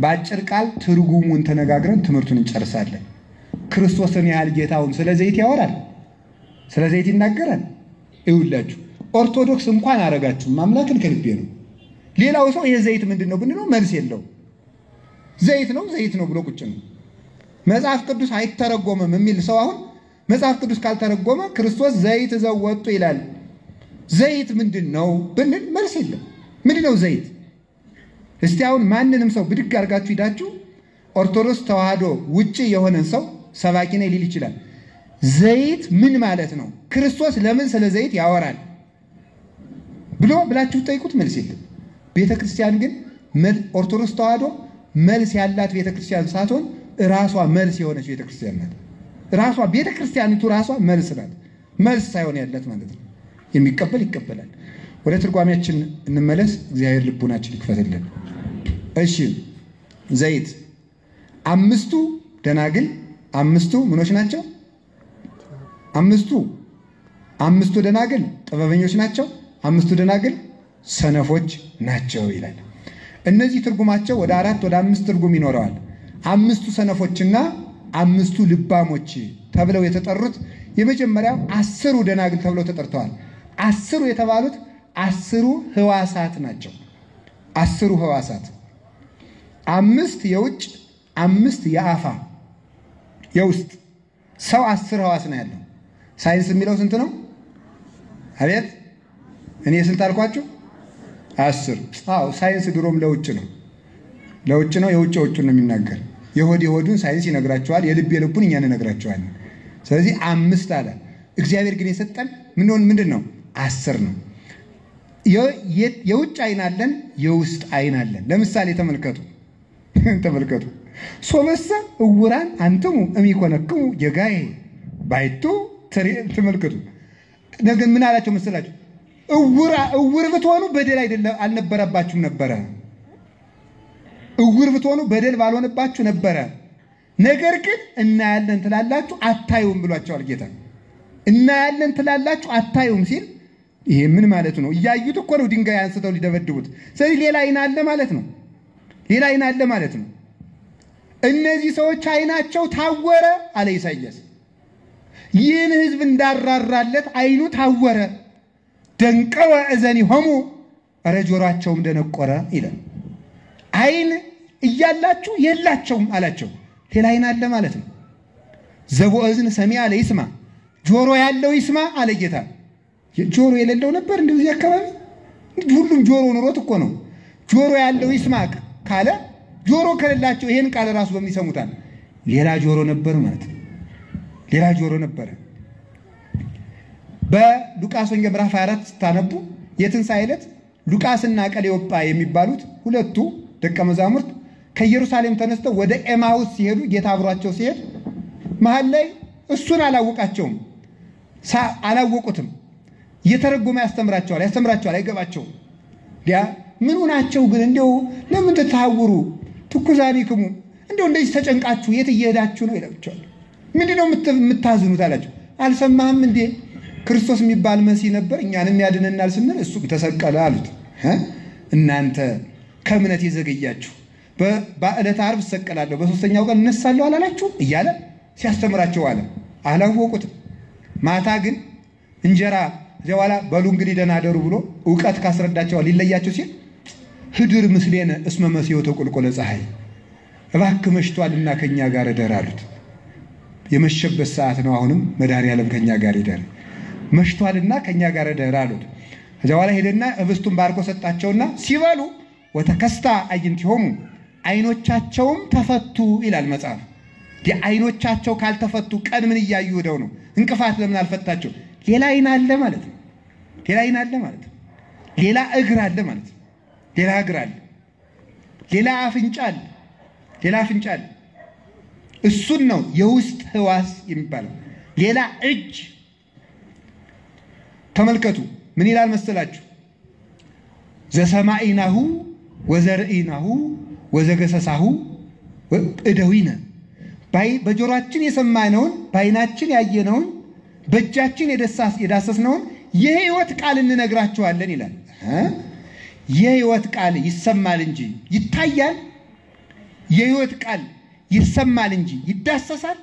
በአጭር ቃል ትርጉሙን ተነጋግረን ትምህርቱን እንጨርሳለን። ክርስቶስን ያህል ጌታውን ስለ ዘይት ያወራል፣ ስለ ዘይት ይናገራል። ይውላችሁ ኦርቶዶክስ እንኳን አረጋችሁ ማምላክን ከልቤ ነው። ሌላው ሰው የዘይት ምንድነው ብንለው መልስ የለው። ዘይት ነው ብሎ ቁጭ ነው። መጽሐፍ ቅዱስ አይተረጎምም የሚል ሰው አሁን መጽሐፍ ቅዱስ ካልተረጎመ ክርስቶስ ዘይት ዘወጡ ይላል። ዘይት ምንድነው ብንል መልስ የለም። ምንድነው ዘይት? እስቲ አሁን ማንንም ሰው ብድግ አድርጋችሁ ሂዳችሁ ኦርቶዶክስ ተዋህዶ ውጪ የሆነን ሰው ሰባኪ ነኝ ሊል ይችላል። ዘይት ምን ማለት ነው? ክርስቶስ ለምን ስለ ዘይት ያወራል ብላችሁ ጠይቁት፣ መልስ የለም። ቤተክርስቲያን ግን ኦርቶዶክስ ተዋህዶ መልስ ያላት ቤተክርስቲያን ሳትሆን ራሷ መልስ የሆነች ቤተክርስቲያን ናት። ራሷ ቤተክርስቲያኒቱ ራሷ መልስ ናት። መልስ ሳይሆን ያላት ማለት ነው። የሚቀበል ይቀበላል። ወደ ትርጓሜያችን እንመለስ። እግዚአብሔር ልቡናችን ይክፈትልን። እሺ ዘይት 5ቱ ደናግል 5ቱ ምኖች ናቸው? 5ቱ ደናግል ጥበበኞች ናቸው። 5ቱ ደናግል ሰነፎች ናቸው ይላል። እነዚህ ትርጉማቸው ወደ 4 ወደ 5 ትርጉም ይኖረዋል። 5ቱ ሰነፎችና 5ቱ ልባሞች ተብለው የተጠሩት የመጀመሪያው 10ሩ ደናግል ተብለው ተጠርተዋል። 10ሩ የተባሉት 10ሩ ህዋሳት ናቸው። 10ሩ ህዋሳት 5 የውጭ 5 የአፋ የውስጥ ሰው 10 ህዋስ ነው ያለው። ሳይንስ የሚለው ስንት ነው? አቤት እኔ ስንት አልኳችሁ? 10። አዎ ሳይንስ ድሮም ለውጭ ነው የውጭውን ነው የሚናገር። የሆዱን ሳይንስ ይነግራቸዋል፣ የልብ የልቡን እኛ እንነግራቸዋለን። ስለዚህ 5 አለ። እግዚአብሔር ግን የሰጠን ምንድነው? 10 ነው። የውጭ አይን አለን፣ የውስጥ አይን አለን። ለምሳሌ ተመልከቱ ሶበሰ እውራን አንተሙ እሚኮነክሙ የጋዬ ባይቱ ተመልከቱ። ነገ ምን አላቸው መሰላችሁ? እውር ብትሆኑ በደል አልነበረባችሁም ነበረ። እውር ብትሆኑ በደል ባልሆነባችሁ ነበረ። ነገር ግን እናያለን ትላላችሁ አታዩም ብሏቸዋል ጌታ። እናያለን ትላላችሁ አታዩም ሲል ይሄ ምን ማለት ነው? እያዩት እኮ ነው ድንጋይ አንስተው ሊደበድቡት። ስለዚህ ሌላ አይን አለ ማለት ነው። እነዚህ ሰዎች አይናቸው ታወረ አለ ኢሳይያስ። ይህን ህዝብ እንዳራራለት አይኑ ታወረ። ደንቀወ እዘኒሆሙ ኧረ ጆሮአቸውም ደነቆረ ይላል። አይን እያላችሁ የላቸውም አላቸው። ሌላ አይን አለ ማለት ነው። ዘቦእዝን ሰሚዐ ለይስማ፣ ጆሮ ያለው ይስማ አለ ጌታ። ጆሮ የሌለው ነበር እንደዚህ አካባቢ? ሁሉም ጆሮ ኑሮት እኮ ነው። ጆሮ ያለው ይስማ ካለ ጆሮ ከሌላቸው ይሄን ቃል ራሱ በሚሰሙታል ሌላ ጆሮ ነበር ማለት ነው። ሌላ ጆሮ ነበር። በሉቃስ ወንጌል ምዕራፍ 24 ስታነቡ የትንሣኤ ዕለት ሉቃስና ቀሌዮጳ የሚባሉት ሁለቱ ደቀ መዛሙርት ከኢየሩሳሌም ተነስተው ወደ ኤማሁስ ሲሄዱ ጌታ አብሯቸው ሲሄድ መሃል ላይ እሱን አላወቁትም። እየተረጎመ ያስተምራቸዋል፣ አይገባቸውም። ምን ሆናቸው ግን እንደው ለምን ተታውሩ ትኩዛኒክሙ እንደው እንደዚህ ተጨንቃችሁ የት እየሄዳችሁ ነው ይላቸዋል። ምንድነው የምታዝኑት አላቸው። አልሰማህም እንዴ ክርስቶስ የሚባል መሲህ ነበር እኛንም ያድነናል ስንል እሱ ተሰቀለ አሉት። እናንተ ከእምነት የዘገያችሁ በዕለተ ዓርብ እሰቀላለሁ በሶስተኛው ቀን እነሳለሁ አላላችሁ እያለ ሲያስተምራቸው አላወቁትም። ማታ ግን እንጀራ ዘዋላ በሉ እንግዲህ ደህና አደሩ ብሎ ዕውቀት ካስረዳቸው ሊለያቸው ሲል ህድር ምስሌነ እስመ መሲሁ ተቆልቆለ ፀሐይ፣ እባክህ መሽቷልና ከኛ ጋር እደር አሉት። የመሸበት ሰዓት ነው። አሁንም መድኃኒዓለም ከኛ ጋር ይደር፣ መሽቷልና ከኛ ጋር እደር አሉት። ዘዋላ ሄደና ህብስቱን ባርኮ ሰጣቸውና ሲበሉ ወተከስታ አዕይንቲሆሙ አይኖቻቸውም ተፈቱ ይላል መጽሐፍ። አይኖቻቸው ካልተፈቱ ቀን ምን እያዩ ሄደው ነው? እንቅፋት ለምን አልፈታቸው? ሌላ አይን አለ ማለት ነው። ሌላ እግር አለ ማለት ነው። ሌላ አፍንጫ አለ። ሌላ አፍንጫ አለ። እሱን ነው የውስጥ ህዋስ የሚባለው። ሌላ እጅ ተመልከቱ ምን ይላል መሰላችሁ? ዘሰማኢናሁ ወዘርኢናሁ ወዘገሰሳሁ እደዊነ በጆሮአችን የሰማነውን በዓይናችን ያየነውን በእጃችን የዳሰስነውን የህይወት ቃል እንነግራችኋለን ይላል። የህይወት ቃል ይሰማል እንጂ ይታያል? የህይወት ቃል ይሰማል እንጂ ይዳሰሳል?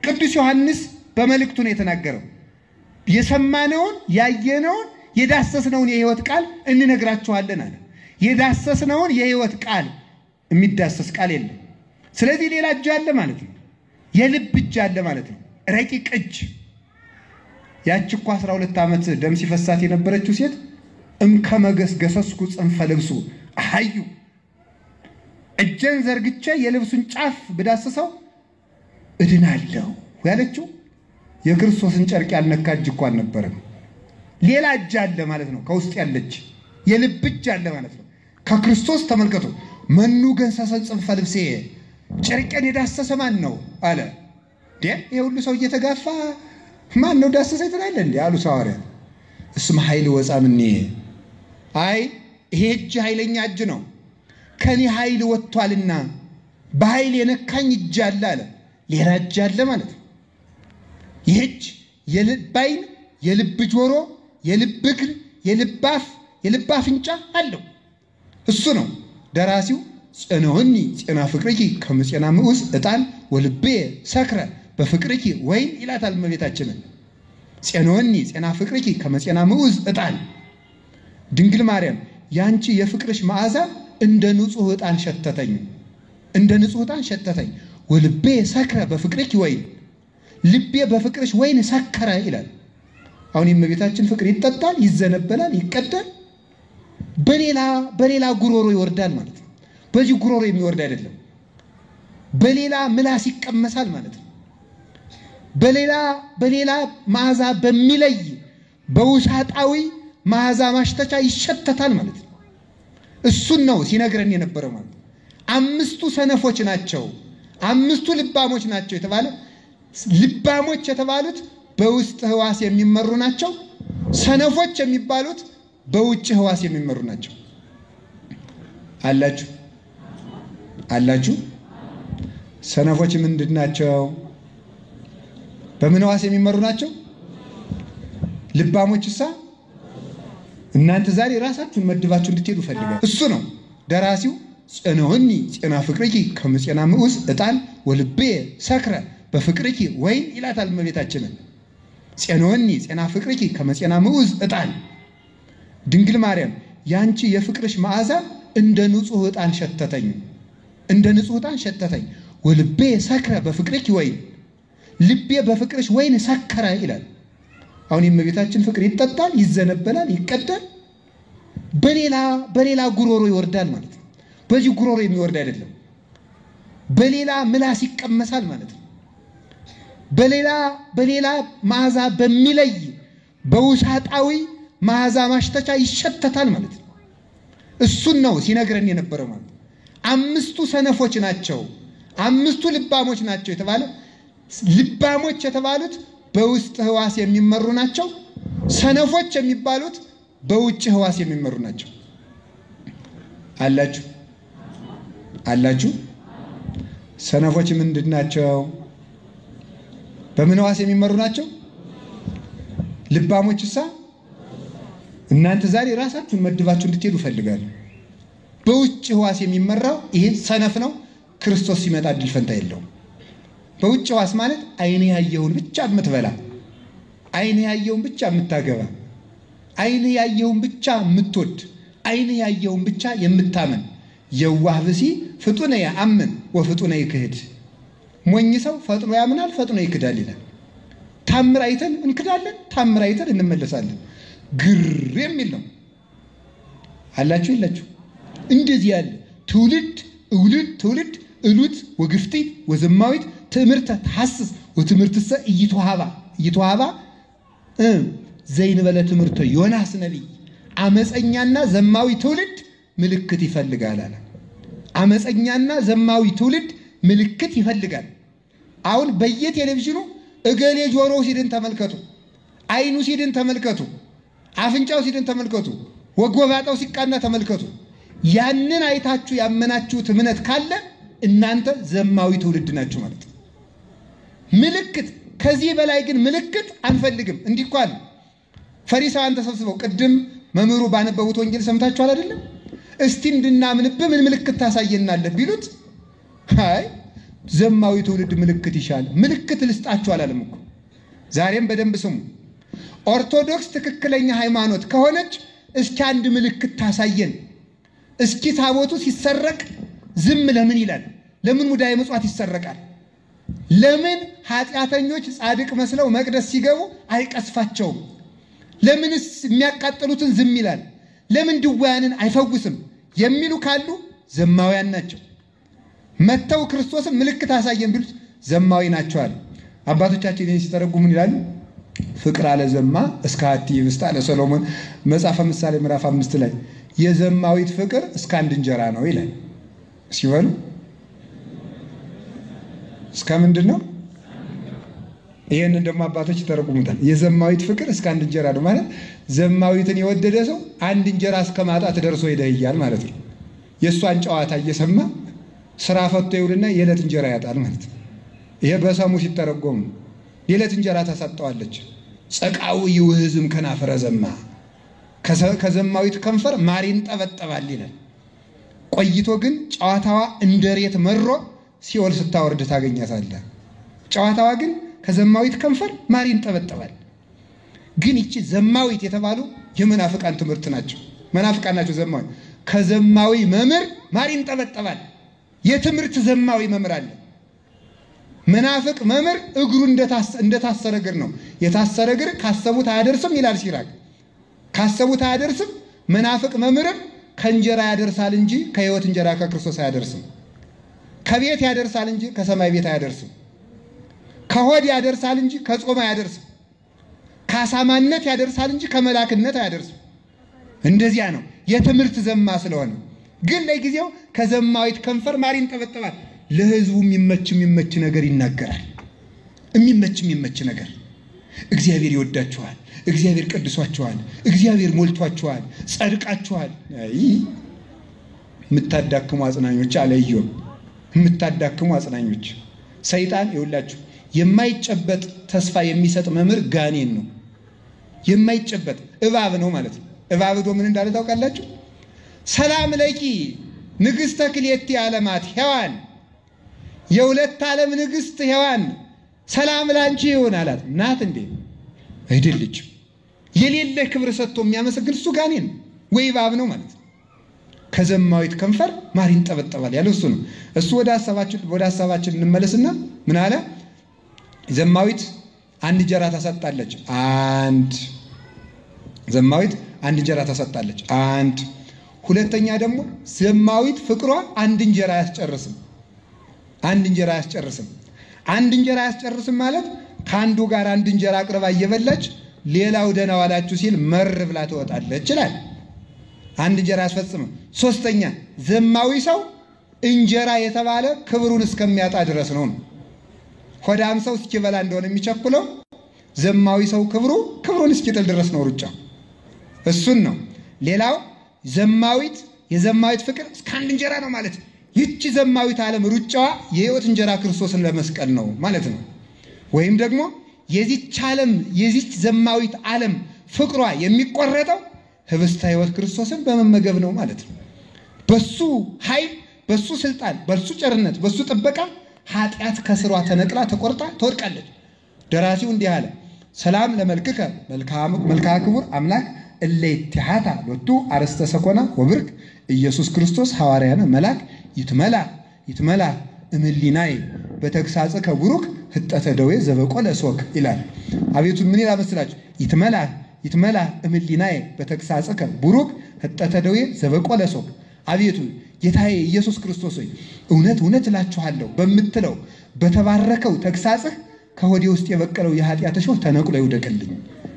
ቅዱስ ዮሐንስ በመልእክቱ ነው የተናገረው። የሰማነውን ያየነውን የዳሰስነውን የህይወት ቃል እንነግራችኋለን አለ። የዳሰስነውን የህይወት ቃል የሚዳሰስ ቃል የለም። ስለዚህ ሌላ እጅ አለ ማለት ነው። የልብ እጅ አለ ማለት ነው። ረቂቅ እጅ። ያቺ እኮ 12 ዓመት ደም ሲፈሳት የነበረችው ሴት እምከመገስገሰስኩ ጽንፈ ልብሱ አዩ እጄን ዘርግቼ የልብሱን ጫፍ ብዳስሰው እድናለሁ ያለችው የክርስቶስን ጨርቅ ያልነካ እጅ እኮ አልነበረም። ሌላ እጅ አለ ማለት ነው። ከውስጥ ያለች የልብ እጅ አለ ማለት ነው። ከክርስቶስ ተመልከቱ። መኑ ገሰሰ ጽንፈ ልብሴ ጨርቄን የዳሰሰ ማን ነው አለ። ይሄ ሁሉ ሰው እየተጋፋ ማን ነው ዳሰሰ ይላል እንዴ አሉ ሐዋርያት። እስመ ኃይል ወጻምኒ አይ ይሄ እጅ ኃይለኛ እጅ ነው ከኔ ኃይል ወጥቷልና በኃይል የነካኝ እጅ አለ አለ። ሌላ እጅ አለ ማለት ነው። ይሄ እጅ የልብ ዓይን፣ የልብ ጆሮ፣ የልብ እግር፣ የልብ አፍ፣ የልብ አፍንጫ አለው። እሱ ነው ደራሲው ጽኖኒ ጽና ፍቅርኪ ከመጽና ምዑዝ ዕጣን ወልቤ ሰክረ በፍቅርኪ ወይን ይላታል እመቤታችንን። ጽኖኒ ጽና ፍቅርኪ ከመጽና ምዑዝ ዕጣን ድንግል ማርያም ያንቺ የፍቅርሽ መዓዛ እንደ ንጹህ ዕጣን ሸተተኝ፣ እንደ ንጹህ ዕጣን ሸተተኝ። ወልቤ ሰክረ በፍቅርኪ ወይን ልቤ በፍቅርሽ ወይን ሰከረ ይላል። አሁን የእመቤታችን ፍቅር ይጠጣል፣ ይዘነበላል፣ ይቀዳል፣ በሌላ ጉሮሮ ይወርዳል ማለት ነው። በዚህ ጉሮሮ የሚወርድ አይደለም። በሌላ ምላስ ይቀመሳል ማለት ነው። በሌላ መዓዛ በሚለይ በውሳጣዊ መዓዛ ማሽተቻ ይሸተታል ማለት ነው። እሱን ነው ሲነግረን የነበረው ማለት። አምስቱ ሰነፎች ናቸው፣ አምስቱ ልባሞች ናቸው የተባለ ልባሞች የተባሉት በውስጥ ህዋስ የሚመሩ ናቸው። ሰነፎች የሚባሉት በውጭ ህዋስ የሚመሩ ናቸው። አላችሁ ሰነፎች ምንድናቸው? በምን ህዋስ የሚመሩ ናቸው? ልባሞችሳ እናንተ ዛሬ ራሳችሁን መድባችሁ እንድትሄዱ ፈልጋለሁ። እሱ ነው ደራሲው ጽኖኒ ጽና ፍቅርኪ ከመጽና ምዑዝ ዕጣን ወልቤ ሰክረ በፍቅርኪ ወይን ይላታል እመቤታችንን። ጽኖኒ ጽና ፍቅርኪ ከመጽና ምዑዝ ዕጣን ድንግል ማርያም ያንቺ የፍቅርሽ መዓዛ እንደ ንጹህ ዕጣን ሸተተኝ፣ እንደ ንጹህ ዕጣን ሸተተኝ። ወልቤ ሰክረ በፍቅርኪ ወይን ልቤ በፍቅርሽ ወይን ሰከረ ይላል። አሁን የእመቤታችን ፍቅር ይጠጣል፣ ይዘነበላል፣ ይቀዳል፣ በሌላ ጉሮሮ ይወርዳል ማለት ነው። በዚህ ጉሮሮ የሚወርድ አይደለም። በሌላ ምላስ ይቀመሳል ማለት ነው። በሌላ መዓዛ በሚለይ በውሳጣዊ መዓዛ ማሽተቻ ይሸተታል ማለት ነው። እሱን ነው ሲነግረን የነበረው ማለት። አምስቱ ሰነፎች ናቸው፣ አምስቱ ልባሞች ናቸው የተባለ ልባሞች የተባሉት በውስጥ ህዋስ የሚመሩ ናቸው። ሰነፎች የሚባሉት በውጭ ህዋስ የሚመሩ ናቸው። አላችሁ ሰነፎች ምንድናቸው? በምን ህዋስ የሚመሩ ናቸው? ልባሞችሳ እናንተ ዛሬ ራሳችሁን መድባችሁ እንድትሄዱ ፈልጋለሁ። በውጭ ህዋስ የሚመራው ይሄ ሰነፍ ነው። ክርስቶስ ሲመጣ እድል ፈንታ የለውም። በውጭ ህዋስ ማለት አይን ያየውን ብቻ የምትበላ፣ አይን ያየውን ብቻ የምታገባ፣ አይን ያየውን ብቻ የምትወድ፣ አይን ያየውን ብቻ የምታመን የዋህ ብሲ ፍጡነ ያአምን ወፍጡነ ይክህድ። ሞኝ ሰው ፈጥኖ ያምናል፣ ፈጥኖ ይክዳል ይላል። ታምር አይተን እንክዳለን፣ ታምር አይተን እንመለሳለን። ግር የሚል ነው። አላችሁ የላችሁ? እንደዚህ ያለ ትውልድ እሉት ወግፍቲት ወዘማዊት ትምህርተ ተሐስስ ወትምህርትሰ እይተዋሃባ ዘይንበለ ትምህርተ ዮናስ ነቢይ አመፀኛና ዘማዊ ትውልድ ምልክት ይፈልጋል አለ። አመፀኛና ዘማዊ ትውልድ ምልክት ይፈልጋል። አሁን በየቴሌቪዥኑ እገሌ ጆሮው ሲድን ተመልከቱ፣ አይኑ ሲድን ተመልከቱ፣ አፍንጫው ሲድን ተመልከቱ፣ ወጎባጣው ሲቃና ተመልከቱ። ያንን አይታችሁ ያመናችሁት እምነት ካለ እናንተ ዘማዊ ትውልድ ናችሁ ማለት ነው። ምልክት ከዚህ በላይ ግን ምልክት አንፈልግም። እንዲህ እኮ አለ ፈሪሳውያን ተሰብስበው ቅድም መምህሩ ባነበቡት ወንጌል ሰምታችኋል አይደለም? እስቲ እንድናምንብህ ምን ምልክት ታሳየናለህ ቢሉት አይ ዘማዊ ትውልድ ምልክት ይሻል። ምልክት ልስጣችሁ አላለም እኮ። ዛሬም በደንብ ስሙ። ኦርቶዶክስ ትክክለኛ ሃይማኖት ከሆነች እስኪ አንድ ምልክት ታሳየን። እስኪ ታቦቱ ሲሰረቅ ዝም ለምን ይላል? ለምን ሙዳየ ምጽዋት ይሰረቃል? ለምን ኃጢአተኞች ጻድቅ መስለው መቅደስ ሲገቡ አይቀስፋቸውም? ለምንስ የሚያቃጥሉትን ዝም ይላል? ለምን ድውያንን አይፈውስም? የሚሉ ካሉ ዘማውያን ናቸው። መተው ክርስቶስን ምልክት አሳየን ቢሉት ዘማዊ ናቸው አለ። አባቶቻችን ይህን ሲተረጉሙ ምን ይላሉ? ፍቅር አለ ዘማ እስከ ሀቲ ይብስታ አለ ሰሎሞን መጽሐፈ ምሳሌ ምዕራፍ 5 ላይ የዘማዊት ፍቅር እስከ አንድ እንጀራ ነው ይላል። ሲበሉ እስከ ምንድን ነው? ይሄንን ደግሞ አባቶች ይተረጉሙታል። የዘማዊት ፍቅር እስከ አንድ እንጀራ ነው ማለት ዘማዊትን የወደደ ሰው አንድ እንጀራ እስከ ማጣት ደርሶ ይደህያል ማለት ነው። የእሷን ጨዋታ እየሰማ ስራ ፈቶ ይውልና የዕለት እንጀራ ያጣል ማለት ነው። ይሄ በሰሙ ሲተረጎም የዕለት እንጀራ ታሳጣዋለች። ጸቃው ይውህዝም ከናፈረ ዘማ ከዘማዊት ከንፈር ማር ይንጠበጠባል ይላል። ቆይቶ ግን ጨዋታዋ እንደሬት መሮ ሲኦል ስታወርድ ታገኛታለህ። ጨዋታዋ ግን ከዘማዊት ከንፈር ማር ይንጠበጠባል። ግን እቺ ዘማዊት የተባሉ የመናፍቃን ትምህርት ናቸው። መናፍቃን ናቸው ዘማዊ። ከዘማዊ መምህር ማር ይንጠበጠባል። የትምህርት ዘማዊ መምህር አለ። መናፍቅ መምህር እግሩ እንደታሰረ እግር ነው። የታሰረ እግር ካሰቡት አያደርስም ይላል ሲራክ። ካሰቡት አያደርስም። መናፍቅ መምህርም ከእንጀራ ያደርሳል እንጂ ከሕይወት እንጀራ ከክርስቶስ አያደርስም። ከቤት ያደርሳል እንጂ ከሰማይ ቤት አያደርስም። ከሆድ ያደርሳል እንጂ ከጾም አያደርስም። ከአሳማነት ያደርሳል እንጂ ከመላክነት አያደርስም። እንደዚያ ነው የትምህርት ዘማ ስለሆነ። ግን ለጊዜው ከዘማዊት ከንፈር ማር ይንጠበጠባል። ለህዝቡ የሚመች ነገር ይናገራል። የሚመች ነገር እግዚአብሔር ይወዳችኋል፣ እግዚአብሔር ቀድሷችኋል፣ እግዚአብሔር ሞልቷችኋል፣ ጸድቃችኋል። አይ የምታዳክሙ አጽናኞች አለ ኢዮብ። የምታዳክሙ አጽናኞች ሰይጣን ይውላችሁ የማይጨበጥ ተስፋ የሚሰጥ መምህር ጋኔን ነው። የማይጨበጥ እባብ ነው ማለት ነው። እባብ ዶ ምን እንዳለ ታውቃላችሁ? ሰላም ለኪ ንግሥተ ክልኤቲ ዓለማት ሔዋን፣ የሁለት ዓለም ንግሥት ሔዋን ሰላም ላንቺ ይሁን አላት። ናት እንዴ? አይደለችም። የሌለ ክብር ሰጥቶ የሚያመሰግን እሱ ጋኔን ወይ እባብ ነው ማለት ነው። ከዘማዊት ከንፈር ማር ይንጠበጠባል ያለው እሱ ነው። እሱ ወደ ሐሳባችን እንመለስና ምን አለ? ዘማዊት አንድ እንጀራ ታሰጣለች። ዘማዊት አንድ እንጀራ ታሰጣለች። ሁለተኛ ደግሞ ዘማዊት ፍቅሯ አንድ እንጀራ አያስጨርስም። አንድ እንጀራ አያስጨርስም ማለት ከአንዱ ጋር አንድ እንጀራ አቅርባ እየበላች ሌላው ደህና ዋላችሁ ሲል መር ብላ ትወጣለች ይላል። አንድ እንጀራ አያስፈጽምም። ሶስተኛ ዘማዊ ሰው እንጀራ የተባለ ክብሩን እስከሚያጣ ድረስ ነው። ሆዳም ሰው እስኪበላ እንደሆነ የሚቸኩለው ዘማዊ ሰው ክብሩን እስኪጥል ድረስ ነው ሩጫው። እሱን ነው። ሌላው የዘማዊት ፍቅር እስከ አንድ እንጀራ ነው ማለት ይቺ ዘማዊት ዓለም ሩጫዋ የሕይወት እንጀራ ክርስቶስን ለመስቀል ነው ማለት ነው። ወይም ደግሞ የዚች ዘማዊት ዓለም ፍቅሯ የሚቆረጠው ህብስተ ሕይወት ክርስቶስን በመመገብ ነው ማለት ነው። በሱ ኃይል፣ በሱ ስልጣን፣ በሱ ጨርነት፣ በሱ ጥበቃ ኃጢአት ከስሯ ተነቅላ ተቆርጣ ትወድቃለች። ደራሲው እንዲህ አለ፣ ሰላም ለመልክከ መልክዓ ክቡር አምላክ እለ ይትሐታ ሎቱ አርስተ ሰኮና ወብርክ ኢየሱስ ክርስቶስ ሐዋርያነ መልአክ ይትመላ እምሊናይ በተግሳጽከ ቡሩክ ህጠተ ደዌ ዘበቆለ ሶክ ይላል። አቤቱ ምን ይላል መስላችሁ? ይትመላ እምሊናይ በተግሳጽከ ቡሩክ ህጠተ ደዌ ዘበቆለ ሶክ። አቤቱ ጌታዬ ኢየሱስ ክርስቶስ ሆይ እውነት እላችኋለሁ በምትለው በተባረከው ተግሳጽህ ከሆዴ ውስጥ የበቀለው የኃጢአት እሾህ ተነቅሎ ይውደቅልኝ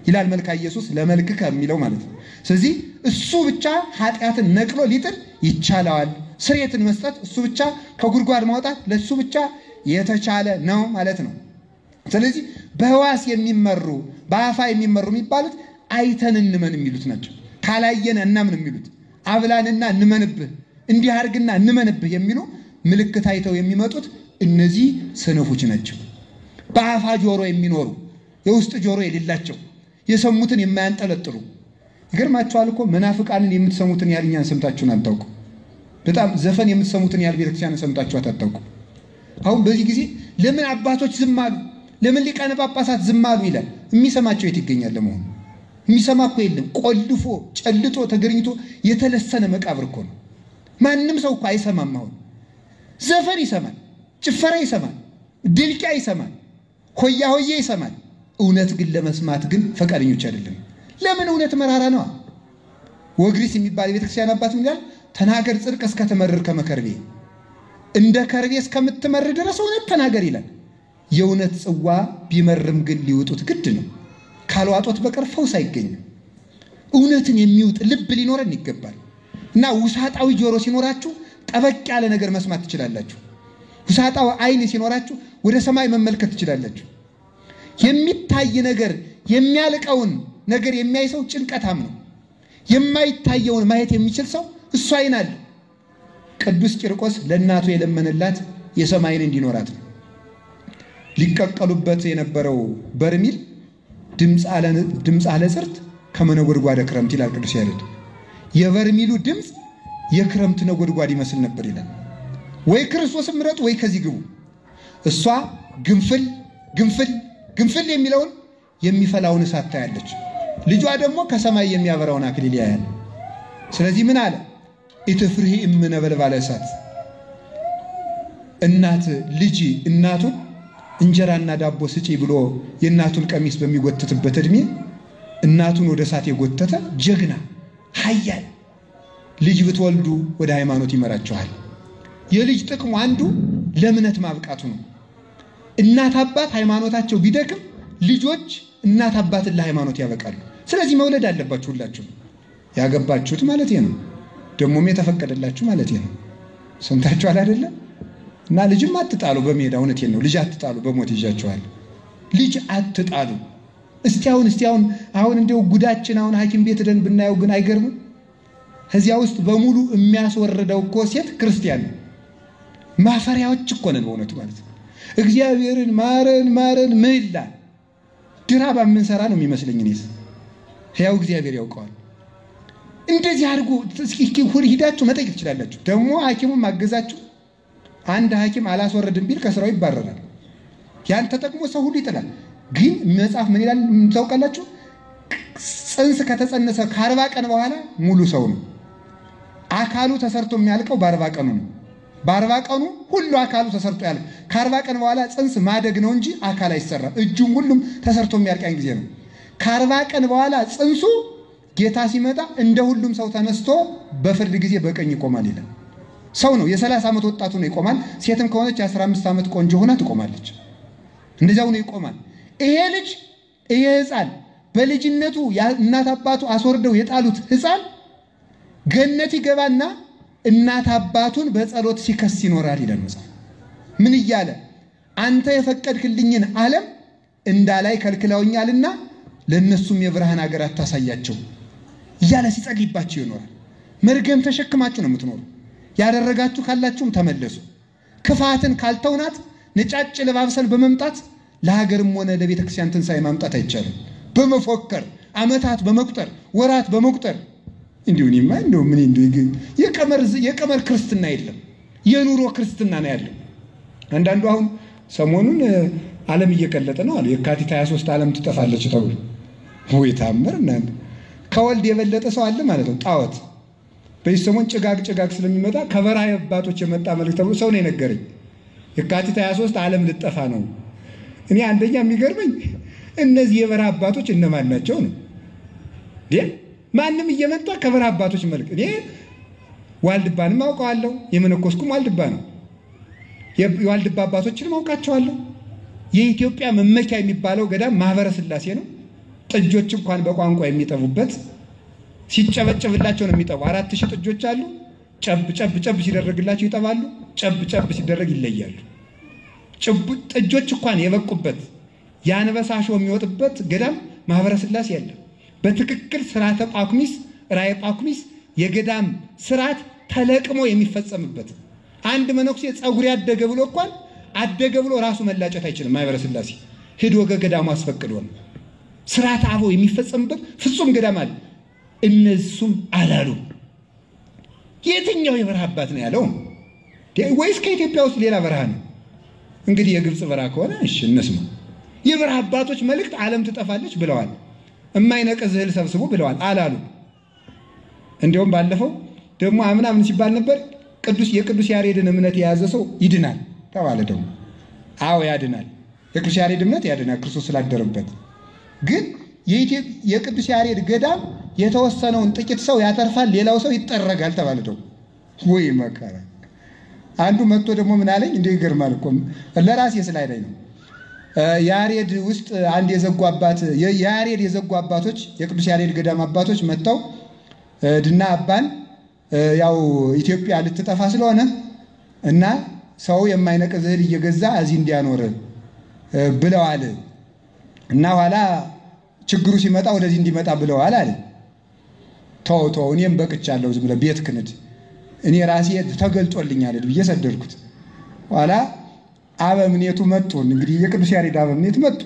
ይላል መልክዓ ኢየሱስ ለመልክከ የሚለው ማለት ነው። ስለዚህ እሱ ብቻ ኃጢአትን ነቅሎ ሊጥል ይቻለዋል ስርየትን መስጠት እሱ ብቻ ከጉድጓድ ማውጣት ለሱ ብቻ የተቻለ ነው ማለት ነው። ስለዚህ በሕዋስ የሚመሩ በአፋ የሚመሩ የሚባሉት አይተን እንመን የሚሉት ናቸው። ካላየን እናምን የሚሉት አብላንና እንመንብህ እንዲህ አድርግና እንመንብህ የሚሉ ምልክት አይተው የሚመጡት እነዚህ ሰነፎች ናቸው። በአፋ ጆሮ የሚኖሩ የውስጥ ጆሮ የሌላቸው የሰሙትን የማያንጠለጥሉ ይገርማችኋል እኮ መናፍቃንን የምትሰሙትን ያህል እኛን ሰምታችሁን አታውቁ። በጣም ዘፈን የምትሰሙትን ያህል ቤተክርስቲያን ሰምታችሁ አታውቁ። አሁን በዚህ ጊዜ ለምን አባቶች ዝም አሉ፣ ለምን ሊቃነ ጳጳሳት ዝም አሉ ይላል። የሚሰማቸው የት ይገኛል? ለመሆኑ የሚሰማ እኮ የለም። ቆልፎ ጨልጦ ተገርኝቶ የተለሰነ መቃብር እኮ ነው። ማንም ሰው እኮ አይሰማም። አሁን ዘፈን ይሰማል፣ ጭፈራ ይሰማል፣ ድልቂያ ይሰማል፣ ሆያ ሆዬ ይሰማል። እውነት ግን ለመስማት ግን ፈቃደኞች አይደለም። ለምን? እውነት መራራ ነው። ወግሪስ የሚባል የቤተክርስቲያን አባት ይላል ተናገር ጽድቅ እስከተመረር ከመከርቤ እንደ ከርቤ እስከምትመር ድረስ እውነት ተናገር ይላል። የእውነት ጽዋ ቢመርም ግን ሊውጡት ግድ ነው። ካልዋጦት በቀር ፈውስ አይገኝም። እውነትን የሚውጥ ልብ ሊኖረን ይገባል። እና ውሳጣዊ ጆሮ ሲኖራችሁ ጠበቅ ያለ ነገር መስማት ትችላላችሁ። ውሳጣዊ አይን ሲኖራችሁ ወደ ሰማይ መመልከት ትችላላችሁ። የሚታይ ነገር የሚያልቀውን ነገር የሚያይ ሰው ጭንቀታም ነው። የማይታየውን ማየት የሚችል ሰው እሱ አይናል። ቅዱስ ቂርቆስ ለእናቱ የለመነላት የሰማይን እንዲኖራት ነው። ሊቀቀሉበት የነበረው በርሚል ድምፅ አለ ጽርት ከመነጎድጓደ ክረምት ይላል ቅዱስ ያሬድ። የበርሚሉ ድምፅ የክረምት ነጎድጓድ ይመስል ነበር ይላል። ወይ ክርስቶስን ምረጡ ወይ ከዚህ ግቡ። እሷ ግንፍል ግንፍል ግንፍል የሚለውን የሚፈላውን እሳት ታያለች። ልጇ ደግሞ ከሰማይ የሚያበራውን አክሊል ያያል። ስለዚህ ምን አለ? ኢትፍርሂ እምነበልባለ እሳት። እናት ልጅ እናቱን እንጀራና ዳቦ ስጪ ብሎ የእናቱን ቀሚስ በሚጎትትበት እድሜ እናቱን ወደ እሳት የጎተተ ጀግና ኃያል ልጅ ብትወልዱ ወደ ሃይማኖት ይመራችኋል። የልጅ ጥቅሙ አንዱ ለእምነት ማብቃቱ ነው። እናት አባት ሃይማኖታቸው ቢደክም ልጆች እናት አባትን ለሃይማኖት ያበቃሉ። ስለዚህ መውለድ አለባችሁ ሁላችሁ። ያገባችሁት ማለት ነው፣ ደሞም የተፈቀደላችሁ ማለት ነው። ሰምታችኋል አይደለ? እና ልጅም አትጣሉ በሜዳ። እውነቴን ነው። ልጅ አትጣሉ፣ በሞት ይዣችኋል። ልጅ አትጣሉ። እስቲ አሁን እንደው ጉዳችን አሁን ሐኪም ቤት ደን ብናየው ግን አይገርምም? እዚያ ውስጥ በሙሉ የሚያስወርደው እኮ ሴት ክርስቲያን ነው። ማፈሪያዎች እኮ ነን በእውነቱ ማለት ነው። እግዚአብሔርን ማረን ምህላ ድራባ የምንሰራ ነው የሚመስለኝ እኔስ። ሕያው እግዚአብሔር ያውቀዋል። እንደዚህ አድርጎ እስኪ ሂዳችሁ መጠየቅ ትችላላችሁ። ደግሞ ሐኪሙን ማገዛችሁ። አንድ ሐኪም አላስወረድም ቢል ከስራው ይባረራል። ያን ተጠቅሞ ሰው ሁሉ ይጥላል። ግን መጽሐፍ ምን ይላል ታውቃላችሁ? ጽንስ ከተጸነሰ ከ40 ቀን በኋላ ሙሉ ሰው ነው። አካሉ ተሰርቶ የሚያልቀው በ40 ቀኑ ነው። በ40 ቀኑ ሁሉ አካሉ ተሰርቶ ያልቅ። ከ40 ቀን በኋላ ጽንስ ማደግ ነው እንጂ አካል አይሰራም። እጁም ሁሉም ተሰርቶ የሚያልቀኝ ጊዜ ነው። ከ40 ቀን በኋላ ጽንሱ ጌታ ሲመጣ እንደ ሁሉም ሰው ተነስቶ በፍርድ ጊዜ በቀኝ ይቆማል ይላል። ሰው ነው። የ30 ዓመት ወጣቱ ነው ይቆማል። ሴትም ከሆነች የ15 ዓመት ቆንጆ ሆና ትቆማለች። እንደዛው ነው ይቆማል። ይሄ ልጅ ይሄ ሕፃን በልጅነቱ እናት አባቱ አስወርደው የጣሉት ሕፃን ገነት ይገባና እናት አባቱን በጸሎት ሲከስ ይኖራል ይላል መጽሐፍ። ምን እያለ? አንተ የፈቀድክልኝን ዓለም እንዳላይ ከልክለውኛልና ለነሱም የብርሃን ሀገር አታሳያቸው እያለ ሲጸልይባቸው ይኖራል። መርገም ተሸክማችሁ ነው የምትኖሩ። ያደረጋችሁ ካላችሁም ተመለሱ። ክፋትን ካልተውናት ነጫጭ ለባብሰል በመምጣት ለሀገርም ሆነ ለቤተ ክርስቲያን ትንሣኤ ማምጣት አይቻልም። በመፎከር ዓመታት በመቁጠር ወራት በመቁጠር እንዲሁንማ እንደው ምን እንደው የቀመር ክርስትና የለም፣ የኑሮ ክርስትና ነው ያለው። አንዳንዱ አሁን ሰሞኑን ዓለም እየቀለጠ ነው አለ። የካቲት 23 ዓለም ትጠፋለች ተብሎ ወይ ታምር እና ከወልድ የበለጠ ሰው አለ ማለት ነው። ጣዖት በዚህ ሰሞን ጭጋግ ስለሚመጣ ከበረሃ አባቶች የመጣ መልእክት ተብሎ ሰው ነው የነገረኝ። የካቲት 23 ዓለም ልጠፋ ነው። እኔ አንደኛ የሚገርመኝ እነዚህ የበረሃ አባቶች እነማን ናቸው ነው። ማንም እየመጣ ከበረሃ አባቶች መልእክት እኔ ዋልድባንም አውቀዋለሁ። የመነኮስኩም ዋልድባ ነው። የዋልድባ አባቶችንም አውቃቸዋለሁ። የኢትዮጵያ መመኪያ የሚባለው ገዳም ማህበረ ሥላሴ ነው። ጥጆች እንኳን በቋንቋ የሚጠቡበት ሲጨበጨብላቸው ነው የሚጠቡ። 4000 ጥጆች አሉ። ጨብ ሲደረግላቸው ይጠባሉ። ጨብ ሲደረግ ይለያሉ። ጥጆች እንኳን የበቁበት ያንበሳሾ የሚወጥበት ገዳም ማህበረ ሥላሴ ያለ በትክክል ስርዓተ ጳኩሚስ ራእየ ጳኩሚስ የገዳም ስርዓት ተለቅሞ የሚፈጸምበት አንድ መነኩሴ ጸጉር ያደገ ብሎ እንኳን አደገ ብሎ ራሱ መላጨት አይችልም። ማህበረ ሥላሴ ሄዶ ገዳሙ አስፈቅዶ ነው ስርዓተ አበው የሚፈጸምበት ፍጹም ገዳም አለ። እነሱም አላሉ። የትኛው የበረሃ አባት ነው ያለው? ወይስ ከኢትዮጵያ ውስጥ ሌላ በረሃ ነው? እንግዲህ የግብጽ በረሃ ከሆነ እሺ እነስማ። የበረሃ አባቶች መልእክት ዓለም ትጠፋለች ብለዋል። የማይነቅዝ እህል ሰብስቡ ብለዋል አላሉ። እንደውም ባለፈው ደግሞ ምን ሲባል ነበር? የቅዱስ ያሬድን እምነት የያዘ ሰው ይድናል ተባለ። ደግሞ አዎ ያድናል። የቅዱስ ያሬድ እምነት ያድናል ክርስቶስ ስላደረበት። ግን የቅዱስ ያሬድ ገዳም የተወሰነውን ጥቂት ሰው ያተርፋል፣ ሌላው ሰው ይጠረጋል ተባለ። ደግሞ ወይ መከራ። አንዱ መጥቶ ደግሞ ምን አለኝ? እንደ ይገርማል እኮ ለራሴ ስላይለኝ ነው። ያሬድ ውስጥ አንድ የዘጉ አባት ያሬድ የዘጉ አባቶች የቅዱስ ያሬድ ገዳም አባቶች መጥተው ድና አባን ያው ኢትዮጵያ ልትጠፋ ስለሆነ እና ሰው የማይነቅዝ እህል እየገዛ እዚህ እንዲያኖር ብለዋል እና ኋላ ችግሩ ሲመጣ ወደዚህ እንዲመጣ ብለዋል አለ። ተው እኔም በቅቻለሁ ዝም ብለህ ቤት ክንድ እኔ ራሴ ተገልጦልኛል ብዬ ሰደድኩት። ኋላ አበምኔቱ መጡ። እንግዲህ የቅዱስ ያሬድ አበምኔት መጡ።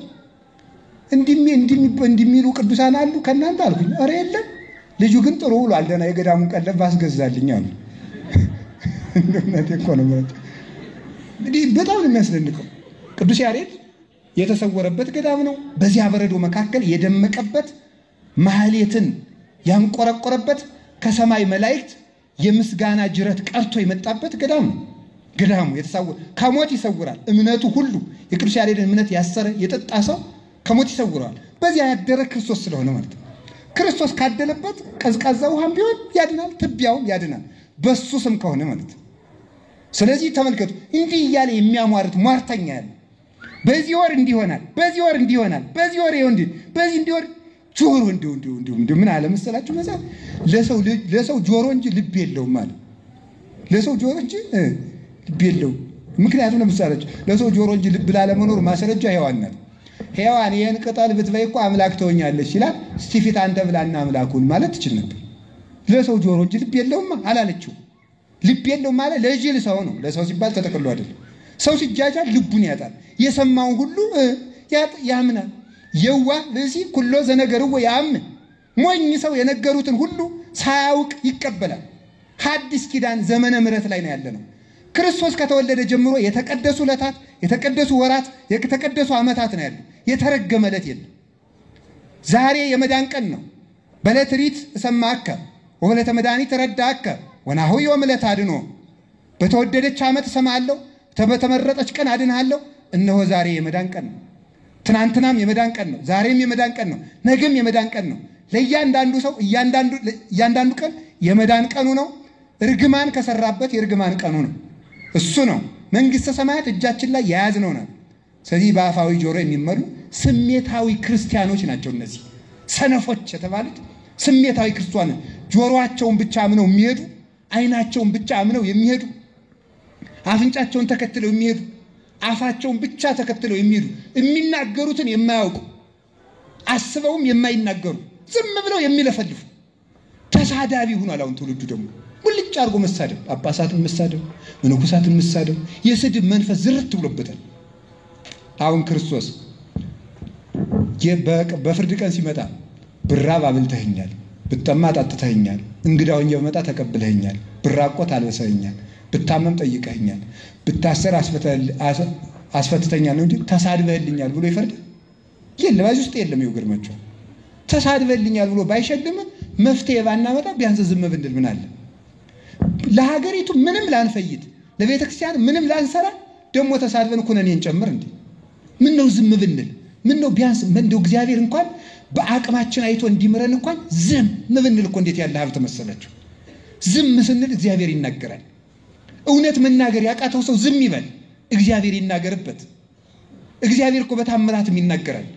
እንዲሚሉ ቅዱሳን አሉ ከእናንተ አልኩኝ። ኧረ የለም ልጁ ግን ጥሩ ብሏል፣ ደህና የገዳሙን ቀለብ ባስገዛልኝ አሉ። እንደምነት እኮ ነው ማለት እንግዲህ በጣም የሚያስደንቀው ቅዱስ ያሬድ የተሰወረበት ገዳም ነው። በዚያ በረዶ መካከል የደመቀበት ማህሌትን ያንቆረቆረበት ከሰማይ መላእክት የምስጋና ጅረት ቀርቶ የመጣበት ገዳም ነው። ገዳሙ የተሰወረ ከሞት ይሰውራል። እምነቱ ሁሉ የቅዱስ ያሬድን እምነት ያሰረ የጠጣ ሰው ከሞት ይሰውራል። በዚያ ያደረ ክርስቶስ ስለሆነ ማለት ነው። ክርስቶስ ካደለበት ቀዝቃዛ ውሃም ቢሆን ያድናል፣ ትቢያውም ያድናል በሱ ስም ከሆነ ማለት ነው። ስለዚህ ተመልከቱ፣ እንዲህ እያለ የሚያሟርት ሟርተኛ ያለ በዚህ ወር እንዲሆናል፣ በዚህ ወር እንዲሆናል፣ በዚህ ወር ይሁን በዚህ እንዲወር ጆሮ እንዲሁ ምን አለ መሰላችሁ መጽሐፍ ለሰው ጆሮ እንጂ ልብ የለውም ማለት ለሰው ጆሮ እንጂ ልብ የለውም። ምክንያቱም ለምሳሌ ለሰው ጆሮ እንጂ ልብ ላለመኖር ማስረጃ ሔዋን ናት። ሔዋን ይሄን ቅጠል ብትበይ እኮ አምላክ ትሆኛለሽ ይላል። እስቲ ፊት አንተ ብላና አምላኩን ማለት ትችል ነበር። ለሰው ጆሮ እንጂ ልብ የለውም አላለችው። ልብ የለውም ማለት ለጅል ሰው ነው። ለሰው ሲባል ተጠቅሎ አይደለም። ሰው ሲጃጃል ልቡን ያጣል። የሰማውን ሁሉ ያምናል። የዋህ ለዚህ ኩሎ ዘነገርዎ ያምን ሞኝ ሰው የነገሩትን ሁሉ ሳያውቅ ይቀበላል። ሐዲስ ኪዳን ዘመነ ምሕረት ላይ ነው ያለነው። ክርስቶስ ከተወለደ ጀምሮ የተቀደሱ ዕለታት፣ የተቀደሱ ወራት፣ የተቀደሱ ዓመታት ነው ያለው። የተረገመ ዕለት የለም። ዛሬ የመዳን ቀን ነው። በዕለተ ሪት እሰማከ ወበዕለተ መድኃኒት ረዳከ ወናሁ ዮም ዕለተ አድኖ። በተወደደች ዓመት እሰማለሁ፣ በተመረጠች ቀን አድንሃለሁ። እነሆ ዛሬ የመዳን ቀን ነው። ትናንትናም የመዳን ቀን ነው፣ ዛሬም የመዳን ቀን ነው፣ ነገም የመዳን ቀን ነው። ለእያንዳንዱ ሰው እያንዳንዱ ቀን የመዳን ቀኑ ነው። እርግማን ከሰራበት የእርግማን ቀኑ ነው። እሱ ነው መንግሥተ ሰማያት እጃችን ላይ የያዝነው ነው። ስለዚህ በአፋዊ ጆሮ የሚመሩ ስሜታዊ ክርስቲያኖች ናቸው እነዚህ ሰነፎች የተባሉት። ስሜታዊ ክርስቲያኖች ጆሮአቸውን ብቻ አምነው የሚሄዱ፣ አይናቸውን ብቻ አምነው የሚሄዱ፣ አፍንጫቸውን ተከትለው የሚሄዱ፣ አፋቸውን ብቻ ተከትለው የሚሄዱ፣ የሚናገሩትን የማያውቁ፣ አስበውም የማይናገሩ፣ ዝም ብለው የሚለፈልፉ ተሳዳቢ ሆኗል። አሁን ትውልዱ ደግሞ ሙልጭ አድርጎ መሳደብ፣ ጳጳሳትን መሳደብ፣ መነኮሳትን መሳደብ፣ የስድብ መንፈስ ዝርት ብሎበታል። አሁን ክርስቶስ በፍርድ ቀን ሲመጣ ብራብ አብልተኸኛል፣ ብጠማ አጠጥተኸኛል፣ እንግዳ ሆኜ በመጣ ተቀብለኸኛል፣ ብራቆት አልበሰኸኛል፣ ብታመም ጠይቀኸኛል፣ ብታሰር አስፈትተኛል ነው እንጂ ተሳድበህልኛል ብሎ ይፈርድ የለም። በዚህ ውስጥ የለም። ይገርማችሁ ተሳድበህልኛል ብሎ ባይሸልም መፍትሄ ባናመጣ ቢያንስ ዝም ብንል ምን አለ? ለሀገሪቱ ምንም ላንፈይድ፣ ለቤተ ክርስቲያን ምንም ላንሰራ ደግሞ ተሳድበን ኩነኔን ጨምር እንዴ? ምን ነው ዝም ብንል? ምን ነው ቢያንስ እንደው እግዚአብሔር እንኳን በአቅማችን አይቶ እንዲምረን እንኳን ዝም ብንል እኮ እንዴት ያለ ሀብት መሰላችሁ? ዝም ስንል እግዚአብሔር ይናገራል። እውነት መናገር ያቃተው ሰው ዝም ይበል፣ እግዚአብሔር ይናገርበት። እግዚአብሔር እኮ በታምራትም ይናገራል።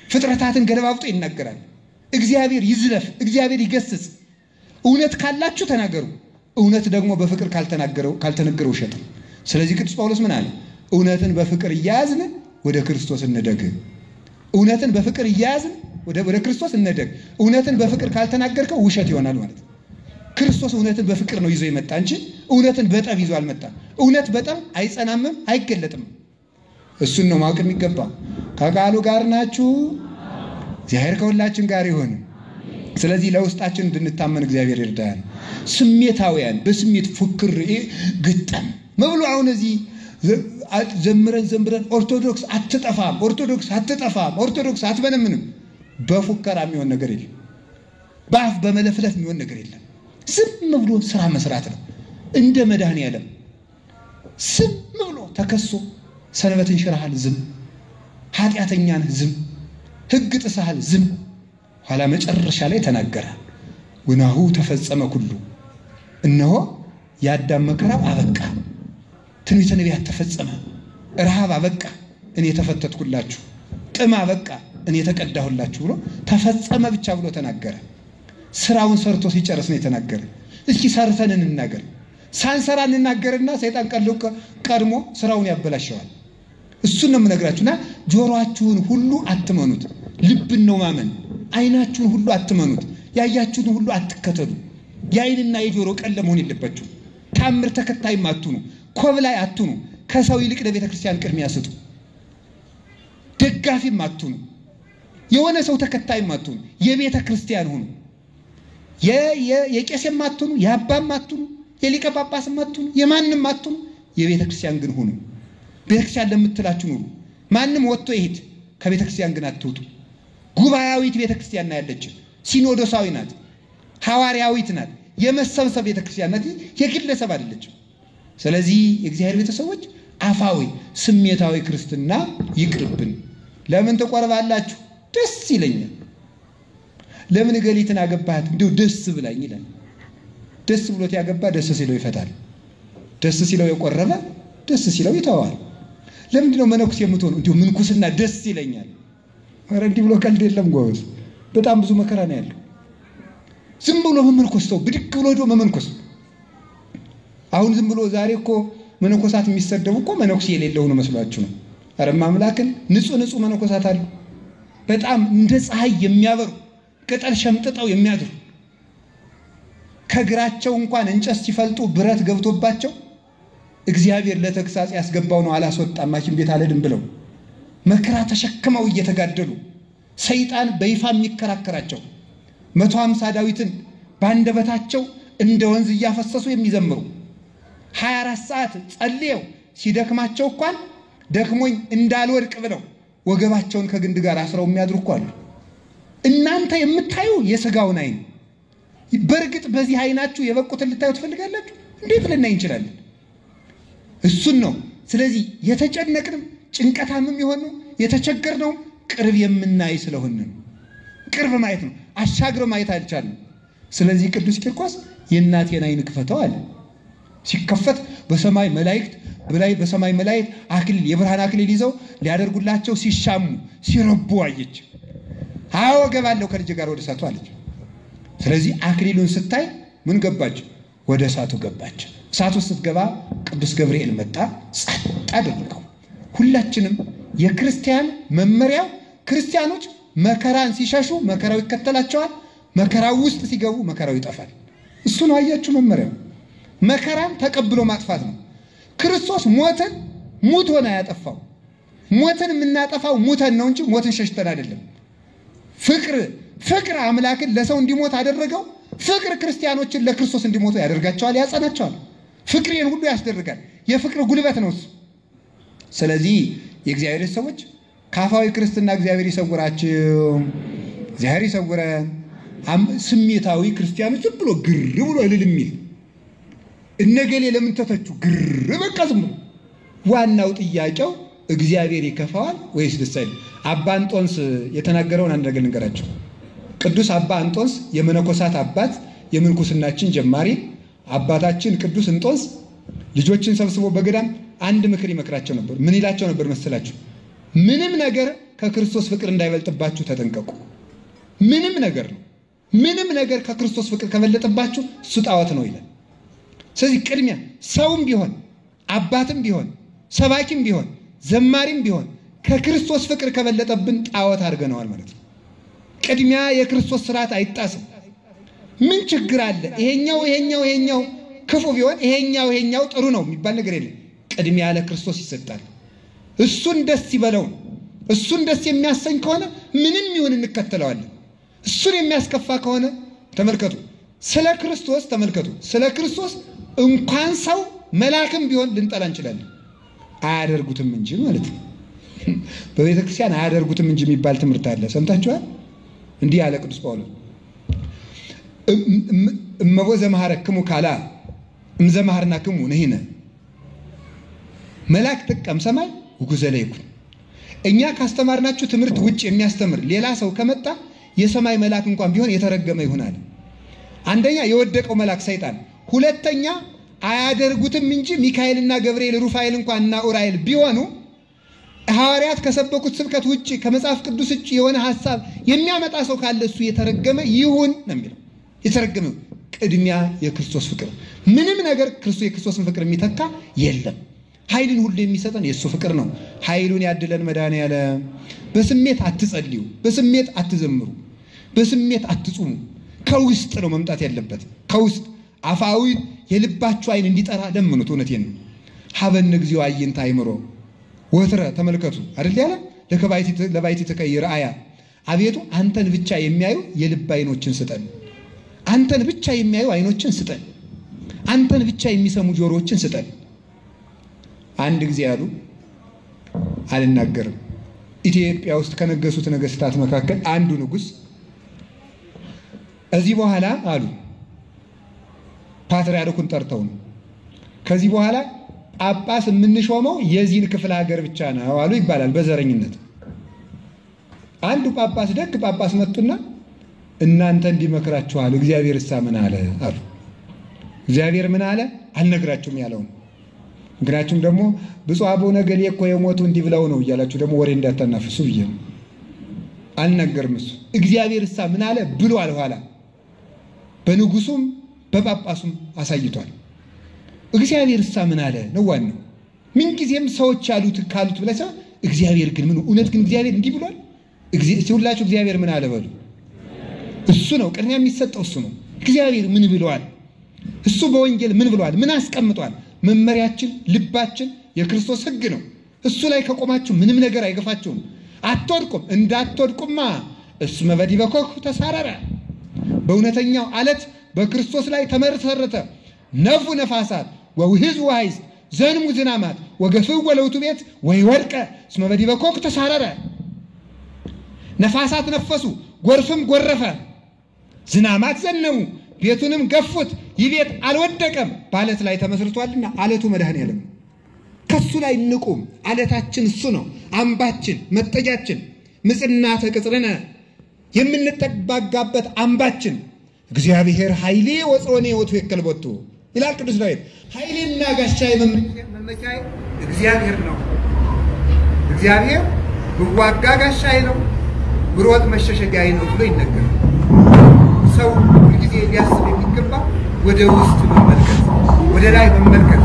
ፍጥረታትን ገለባብጦ ይናገራል። እግዚአብሔር ይዝለፍ፣ እግዚአብሔር ይገስጽ። እውነት ካላችሁ ተናገሩ፣ እውነት ደግሞ በፍቅር ካልተነገረው ውሸት ነው። ስለዚህ ቅዱስ ጳውሎስ ምን አለ? እውነትን በፍቅር እያያዝን ወደ ክርስቶስ እንደግ። እውነትን በፍቅር እያያዝን ወደ ክርስቶስ እንደግ። እውነትን በፍቅር ካልተናገርከው ውሸት ይሆናል ማለት ነው። ክርስቶስ እውነትን በፍቅር ነው ይዞ የመጣ እንጂ እውነትን በጠብ ይዞ አልመጣም። እውነት በጠብ አይጸናምም፣ አይገለጥም። እሱን ነው ማወቅ የሚገባው። ከቃሉ ጋር ናችሁ፣ እግዚአብሔር ከሁላችን ጋር ይሁን። ስለዚህ ለውስጣችን እንድንታመን እግዚአብሔር ይርዳን። ስሜታውያን በስሜት ፉክር ግጠም መብሉ አሁን እዚህ ዘምረን ኦርቶዶክስ አትጠፋም፣ ኦርቶዶክስ አትበነምንም። በፉከራ የሚሆን ነገር የለም። በአፍ በመለፍለፍ የሚሆን ነገር የለም። ዝም ብሎ ስራ መስራት ነው። እንደ መድኃኔዓለም ዝም ብሎ ተከሶ ሰንበትን ሽረሃል፣ ዝም። ኃጢአተኛን ዝም። ሕግ ጥሰሃል፣ ዝም። ኋላ መጨረሻ ላይ ተናገረ። ወናሁ ተፈጸመ ኩሉ፣ እነሆ የአዳም መከራው አበቃ። ትንቢተ ነቢያት ተፈጸመ። ረሃብ አበቃ፣ እኔ ተፈተትኩላችሁ። ጥም አበቃ፣ እኔ ተቀዳሁላችሁ ብሎ ተፈጸመ ብቻ ብሎ ተናገረ። ስራውን ሰርቶ ሲጨርስ ነው የተናገረ። እስኪ ሰርተን እንናገር። ሳንሰራ እንናገርና ሰይጣን ቀድሞ ስራውን ያበላሸዋል። እሱን ነው የምነግራችሁና ጆሮአችሁን ሁሉ አትመኑት። ልብን ነው ማመን። አይናችሁን ሁሉ አትመኑት። ያያችሁን ሁሉ አትከተሉ። የአይንና የጆሮ ቀን ለመሆን የለባችሁ። ታምር ተከታይም አትሁኑ። ኮብላይ አትሁኑ። ከሰው ይልቅ ለቤተ ክርስቲያን ቅድሚያ ስጡ። ደጋፊም አትሁኑ። የሆነ ሰው ተከታይም አትሁኑ። የቤተ ክርስቲያን ሁኑ። የቄስም አትሁኑ፣ የአባም አትሁኑ፣ የሊቀ ጳጳስም አትሁኑ፣ የማንም አትሁኑ። የቤተ ክርስቲያን ግን ሁኑ። ቤተ ክርስቲያን ለምትላችሁ ኑሩ። ማንም ወጥቶ ይሄድ፣ ከቤተ ክርስቲያን ግን አትውጡ። ጉባኤያዊት ቤተ ክርስቲያን ያለች ሲኖዶሳዊ ናት፣ ሐዋርያዊት ናት፣ የመሰብሰብ ቤተ ክርስቲያን ናት፣ የግለሰብ አይደለችም። ስለዚህ የእግዚአብሔር ቤተሰቦች አፋዊ ስሜታዊ ክርስትና ይቅርብን። ለምን ተቆርባላችሁ? ደስ ይለኛል። ለምን ገሊትን አገባሃት? እንዲሁ ደስ ብላኝ ይላል። ደስ ብሎት ያገባ ደስ ሲለው ይፈታል። ደስ ሲለው የቆረበ ደስ ሲለው ይተዋል። ለምንድን ነው መነኩስ የምትሆነው? እንዲሁ ምንኩስና ደስ ይለኛል። ኧረ እንዲህ ብሎ ቀልድ የለም ጎበዝ። በጣም ብዙ መከራ ነው ያለው። ዝም ብሎ መመንኮስ ተው፣ ብድግ ብሎ ሄዶ መመንኮስ። አሁን ዝም ብሎ ዛሬ እኮ መነኮሳት የሚሰደቡ እኮ መነኩስ የሌለው ነው መስሏችሁ ነው። ኧረ ማምላክን ንጹህ መነኮሳት አሉ። በጣም እንደ ፀሐይ የሚያበሩ ቅጠል ሸምጥጠው የሚያድሩ ከግራቸው እንኳን እንጨት ሲፈልጡ ብረት ገብቶባቸው እግዚአብሔር ለተግሳጽ ያስገባው ነው አላስወጣም ሐኪም ቤት አልሄድም ብለው መከራ ተሸክመው እየተጋደሉ ሰይጣን በይፋ የሚከራከራቸው 150 ዳዊትን ባንደበታቸው እንደ ወንዝ እያፈሰሱ የሚዘምሩ 24 ሰዓት ጸልየው ሲደክማቸው እንኳን ደክሞኝ እንዳልወድቅ ብለው ወገባቸውን ከግንድ ጋር አስረው የሚያድሩ እኮ አሉ። እናንተ የምታዩ የሥጋውን አይን፣ በርግጥ በዚህ አይናችሁ የበቁትን ልታዩ ትፈልጋላችሁ? እንዴት ልናይ እንችላለን? እሱን ነው። ስለዚህ የተጨነቅንም ጭንቀታምም የሆኑ የተቸገርነው ቅርብ የምናይ ስለሆነ ቅርብ ማየት ነው። አሻግሮ ማየት አልቻልንም። ስለዚህ ቅዱስ ቂርቆስ የእናቴን አይን ክፈተው አለ። ሲከፈት በሰማይ መላእክት በሰማይ መላእክት አክሊል የብርሃን አክሊል ይዘው ሊያደርጉላቸው ሲሻሙ ሲረቡ አየች። አዎ ገባለሁ ከልጅ ጋር ወደ እሳቱ አለች። ስለዚህ አክሊሉን ስታይ ምን ገባች? ወደ እሳቱ ገባች። እሳቱ ስትገባ ቅዱስ ገብርኤል መጣ፣ ጸጥ አደረገው። ሁላችንም የክርስቲያን መመሪያው ክርስቲያኖች መከራን ሲሸሹ መከራው ይከተላቸዋል፣ መከራው ውስጥ ሲገቡ መከራው ይጠፋል። እሱ ነው አያችሁ መመሪያው። መከራን ተቀብሎ ማጥፋት ነው። ክርስቶስ ሞትን ሙት ሆነ ያጠፋው። ሞትን የምናጠፋው ሙተን ነው እንጂ ሞትን ሸሽተን አይደለም። ፍቅር አምላክን ለሰው እንዲሞት አደረገው። ፍቅር ክርስቲያኖችን ለክርስቶስ እንዲሞቱ ያደርጋቸዋል፣ ያጸናቸዋል። ፍቅሬን ሁሉ ያስደርጋል። የፍቅር ጉልበት ነው እሱ። ስለዚህ የእግዚአብሔር ሰዎች ካፋዊ ክርስትና እግዚአብሔር ይሰውራችሁ፣ እግዚአብሔር ይሰውረን። ስሜታዊ ክርስቲያኖች ዝም ብሎ ግር ብሎ እልል የሚል እነገሌ ለምን ተተቹ ግር በቃ ዝም ብሎ። ዋናው ጥያቄው እግዚአብሔር ይከፋዋል ወይስ ደስ አይልም? አባ እንጦንስ የተናገረውን አንድ ነገር ልንገራችሁ። ቅዱስ አባ እንጦንስ የመነኮሳት አባት የምንኩስናችን ጀማሪ አባታችን ቅዱስ እንጦንስ ልጆችን ሰብስቦ በገዳም አንድ ምክር ይመክራቸው ነበር። ምን ይላቸው ነበር መሰላችሁ? ምንም ነገር ከክርስቶስ ፍቅር እንዳይበልጥባችሁ ተጠንቀቁ። ምንም ነገር ከክርስቶስ ፍቅር ከበለጠባችሁ እሱ ጣዖት ነው ይላል። ስለዚህ ቅድሚያ ሰውም ቢሆን አባትም ቢሆን ሰባኪም ቢሆን ዘማሪም ቢሆን ከክርስቶስ ፍቅር ከበለጠብን ጣዖት አድርገነዋል ማለት ነው። ቅድሚያ የክርስቶስ ስርዓት አይጣስም። ምን ችግር አለ? ይሄኛው ክፉ ቢሆን ይሄኛው ጥሩ ነው የሚባል ነገር የለም። ቅድሚያ ለክርስቶስ ይሰጣል። እሱን ደስ ይበለው። እሱን ደስ የሚያሰኝ ከሆነ ምንም ይሁን እንከተለዋለን። እሱን የሚያስከፋ ከሆነ ተመልከቱ፣ ስለ ክርስቶስ እንኳን ሰው መልአክም ቢሆን ልንጠላ እንችላለን። አያደርጉትም እንጂ ማለት ነው። በቤተ ክርስቲያን አያደርጉትም እንጂ የሚባል ትምህርት አለ። ሰምታችኋል? እንዲህ ያለ ቅዱስ ጳውሎስ እመቦ ዘመሐረክሙ ካላ እምዘመሐርናክሙ ነሂነ መልአክ ጥቀም ሰማይ ውጉዘለ ይኩን። እኛ ካስተማርናችሁ ትምህርት ውጭ የሚያስተምር ሌላ ሰው ከመጣ የሰማይ መልአክ እንኳን ቢሆን የተረገመ ይሆናል። አንደኛ የወደቀው መልአክ ሰይጣን፣ ሁለተኛ አያደርጉትም እንጂ ሚካኤልና ገብርኤል ሩፋኤል እንኳንና ኡራኤል ቢሆኑ ሐዋርያት ከሰበኩት ስብከት ውጭ ከመጽሐፍ ቅዱስ ውጭ የሆነ ሐሳብ የሚያመጣ ሰው ካለ እሱ የተረገመ ይሁን ነው የሚለው። የተረገመ ቅድሚያ የክርስቶስ ፍቅር፣ ምንም ነገር የክርስቶስን ፍቅር የሚተካ የለም። ኃይልን ሁሉ የሚሰጠን የእሱ ፍቅር ነው። ኃይሉን ያድለን መድኃኔዓለም። በስሜት አትጸልዩ፣ በስሜት አትዘምሩ፣ በስሜት አትጹሙ። ከውስጥ ነው መምጣት ያለበት። ከውስጥ አፋዊ የልባችሁ አይን እንዲጠራ ለምኑት። እውነቴን ነው። ሀበነ እግዚኦ አዕይንተ አእምሮ ወትረ ተመልከቱ አይደል ያለ ለባይቲ ተቀይር አያ። አቤቱ አንተን ብቻ የሚያዩ የልብ አይኖችን ስጠን። አንተን ብቻ የሚያዩ አይኖችን ስጠን። አንተን ብቻ የሚሰሙ ጆሮዎችን ስጠን። አንድ ጊዜ አሉ፣ አልናገርም። ኢትዮጵያ ውስጥ ከነገሱት ነገስታት መካከል አንዱ ንጉስ እዚህ በኋላ አሉ ፓትርያርኩን ጠርተው ነው ከዚህ በኋላ ጳጳስ የምንሾመው የዚህን ክፍለ ሀገር ብቻ ነው አሉ ይባላል በዘረኝነት። አንዱ ጳጳስ ደግ ጳጳስ መጡና እናንተ እንዲመክራችኋል እግዚአብሔር እሳ ምን አለ አሉ። እግዚአብሔር ምን አለ አልነግራችሁም ያለው። ምክንያቱም ደግሞ ብፁዕ አቡነ ገሌ እኮ የሞቱ እንዲህ ብለው ነው እያላችሁ ደግሞ ወሬ እንዳታናፍሱ ብዬ ነው። አልነገርም እሱ እግዚአብሔር እሳ ምን አለ ብሏል። ኋላ በንጉሱም በጳጳሱም አሳይቷል። እግዚአብሔር እሳ ምን አለ ነው ዋናው። ምን ጊዜም ሰዎች ያሉት ካሉት ብለሳ እግዚአብሔር ግን ምን እውነት ግን እግዚአብሔር እንዲህ ብሏል። ሁላችሁ እግዚአብሔር ምን አለ በሉ። እሱ ነው ቅድሚያ የሚሰጠው እሱ ነው። እግዚአብሔር ምን ብሏል? እሱ በወንጌል ምን ብሏል? ምን አስቀምጧል? መመሪያችን ልባችን የክርስቶስ ሕግ ነው። እሱ ላይ ከቆማችሁ ምንም ነገር አይገፋችሁም። አትወድቁም። እንዳትወድቁማ እሱ በዲበ ኮኩ ተሳረረ። በእውነተኛው አለት በክርስቶስ ላይ ተመሰረተ። ነፉ ነፋሳት ወውህዝ ወሃይዝ ዘንሙ ዝናማት ወገፍው ወለውቱ ቤት ወይወድቀ እስመ በዲበ ኮኩ ተሳረረ። ነፋሳት ነፈሱ፣ ጎርፍም ጎረፈ፣ ዝናማት ዘነሙ፣ ቤቱንም ገፉት፣ ይህ ቤት አልወደቀም። በአለት ላይ ተመስርቷልና አለቱ መድኃኔዓለም። ከሱ ላይ እንቁም። አለታችን እሱ ነው። አምባችን፣ መጠጊያችን፣ ምጽናተ ቅጽርነ የምንጠባጋበት አምባችን እግዚአብሔር ኃይሌ ወጽዮኔ ወትወከል ቦቱ ይላል ቅዱስ ዳዊት። ኃይሌና ጋሻዬ መመኪያዬ እግዚአብሔር ነው። እግዚአብሔር ብዋጋ ጋሻዬ ነው፣ ብሮጥ መሸሸጊያዬ ነው ብሎ ይነገራል። ሰው ሁልጊዜ ሊያስብ የሚገባ ወደ ውስጥ መመልከት፣ ወደ ላይ መመልከት።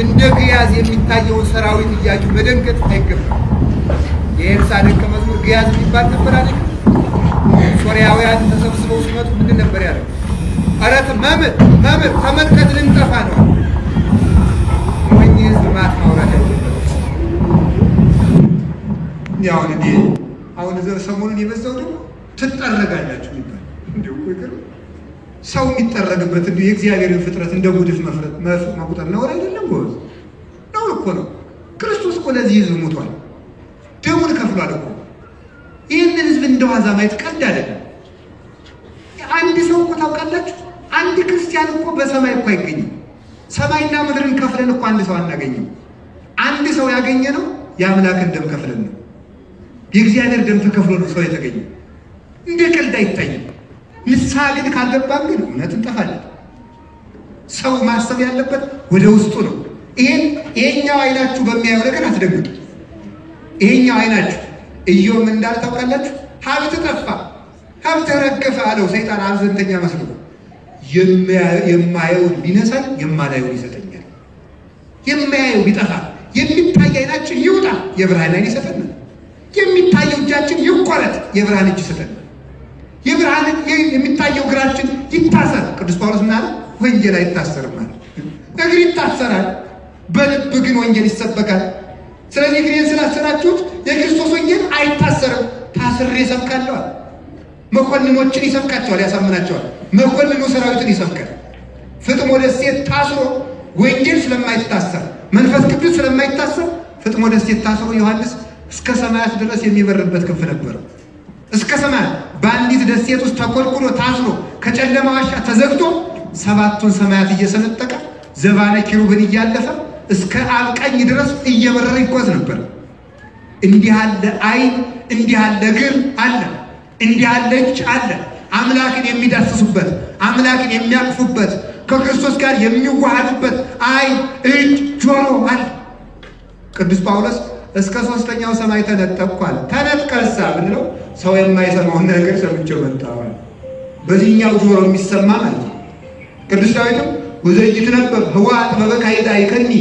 እንደ ግያዝ የሚታየውን ሰራዊት እያዩ መደንገጥ አይገባም። የኤልሳ ደቀ መዝሙር ግያዝ የሚባል ነበር አይደል? ሶርያውያን ተሰብስበው ሲመጡ ምንድን ነበር ያለው? አረት መምር ተመልከት ልንጠፋ ነው። ወይስ ማት ማውራት አይደለም። ያው እንዴ አሁን ሰሞኑን የበዛው ደግሞ ትጠረጋላችሁ ይባል። እንደው ይቅር ሰው የሚጠረግበት እንዴ የእግዚአብሔርን ፍጥረት እንደ ጉድፍ መቁጠር ነው አይደለም? ጎዝ ነው እኮ ነው። ክርስቶስ እኮ ለዚህ ሕዝብ ሞቷል፣ ደሙን ከፍሏል እኮ። ይህንን ሕዝብ እንደዋዛ ማየት ቀልድ አይደለም። አንድ ሰው እኮ ታውቃላችሁ፣ አንድ ክርስቲያን እኮ በሰማይ እኮ አይገኝም። ሰማይና ምድርን ከፍለን እኮ አንድ ሰው አናገኝም። አንድ ሰው ያገኘ ነው የአምላክን ደም ከፍለን ነው። የእግዚአብሔር ደም ተከፍሎ ነው ሰው የተገኘ። እንደ ቀልድ አይታይም። ንስሐ ግን ካልገባን ግን እውነት እንጠፋለን። ሰው ማሰብ ያለበት ወደ ውስጡ ነው። ይሄኛው አይናችሁ በሚያየው ነገር አትደግጡ። ይሄኛው አይናችሁ ኢዮብ እንዳለ ታውቃላችሁ። ሀብት ጠፋ፣ ሀብት ረገፈ አለው ሰይጣን አዘንተኛ መስሎ። የማየውን ቢነሳን የማላየውን ይሰጠኛል። የማያየው ቢጠፋ የሚታይ ዓይናችን ይውጣ የብርሃን ዓይን ይሰጠናል። የሚታየው እጃችን ይቆረጥ የብርሃን እጅ ይሰጠናል። የብርሃን የሚታየው እግራችን ይታሰር። ቅዱስ ጳውሎስ ምን አለ? ወንጌል አይታሰርም ማለት እግር ይታሰራል፣ በልብ ግን ወንጌል ይሰበካል። ስለዚህ እግሬን ስላሰራችሁት የክርስቶስ ወንጌል አይታሰርም። ታስሬ እሰብካለሁ። መኮንኖችን ይሰብካቸዋል፣ ያሳምናቸዋል። መኮንኑ ሰራዊትን ይሰብካል። ፍጥሞ ደሴት ታስሮ ወንጌል ስለማይታሰር መንፈስ ቅዱስ ስለማይታሰር ፍጥሞ ደሴት ታስሮ ዮሐንስ እስከ ሰማያት ድረስ የሚበርበት ክንፍ ነበር። እስከ ሰማያት በአንዲት ደሴት ውስጥ ተኮልኩሎ ታስሮ ከጨለማ ዋሻ ተዘግቶ ሰባቱን ሰማያት እየሰነጠቀ ዘባነ ኪሩብን እያለፈ እስከ አብ ቀኝ ድረስ እየበረረ ይጓዝ ነበር። እንዲህ ያለ ዓይን፣ እንዲህ ያለ እግር አለ፣ እንዲህ ያለ እጅ አለ። አምላክን የሚዳስሱበት፣ አምላክን የሚያቅፉበት፣ ከክርስቶስ ጋር የሚዋሃዱበት ዓይን፣ እጅ፣ ጆሮ አለ። ቅዱስ ጳውሎስ እስከ ሦስተኛው ሰማይ ተነጠቅኳል። ተነጥቀሳ ብንለው ሰው የማይሰማውን ነገር ሰምቼው መጣሁ። በዚህኛው ጆሮ የሚሰማ ማለት ነው። ቅዱስ ዳዊትም ወዘይትነበብ ህዋት በበካይዳ ይከኒ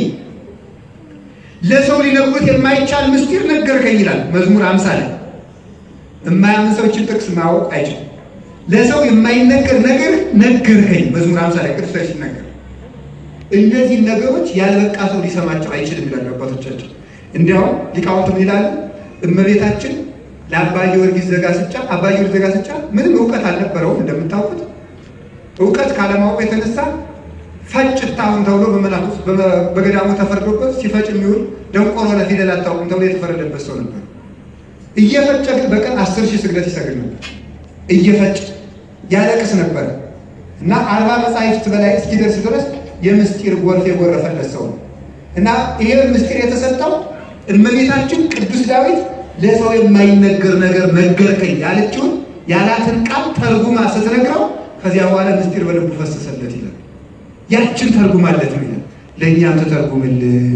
ለሰው ሊነግሩት የማይቻል ምስጢር ነገርከኝ ይላል መዝሙር 50 ላይ። የማያምን ሰው ይህችን ጥቅስ ማወቅ አይችልም። ለሰው የማይነገር ነገር ነገርከኝ መዝሙር 50 ላይ ቅዱስ ዳዊት ሲናገር እነዚህ ነገሮች ያልበቃ ሰው ሊሰማቸው አይችልም ይላሉ አባቶቻችን። እንዲያውም ሊቃውንት ምን ይላሉ? እመቤታችን ለአባ ጊዮርጊስ ዘጋስጫ አባ ጊዮርጊስ ዘጋስጫ ምንም እውቀት አልነበረውም። እንደምታውቁት እውቀት ካለማወቅ የተነሳ ፈጭታውን ተብሎ በመላኩስ በገዳሙ ተፈርዶበት ሲፈጭ የሚውል ደንቆሮ ለፊደል አታውቁም ተብሎ የተፈረደበት ሰው ነበር። እየፈጨ ግን በቀን 10,000 ስግደት ይሰግድ ነበር። እየፈጨ ያለቅስ ነበር እና 40 መጻሕፍት በላይ እስኪደርስ ድረስ የምስጢር ጎርፍ የጎረፈለት ሰው ነው። እና ይሄ ምስጢር የተሰጠው እመቤታችን ቅዱስ ዳዊት ለሰው የማይነገር ነገር ነገርከኝ ያለችውን ያላትን ቃል ተርጉማ ስትነግረው ከዚያ በኋላ ምስጢር በልቡ ፈሰሰለት ይላል። ያችን ተርጉማለት ነው ይላል። ለእኛም ተተርጉምልን፣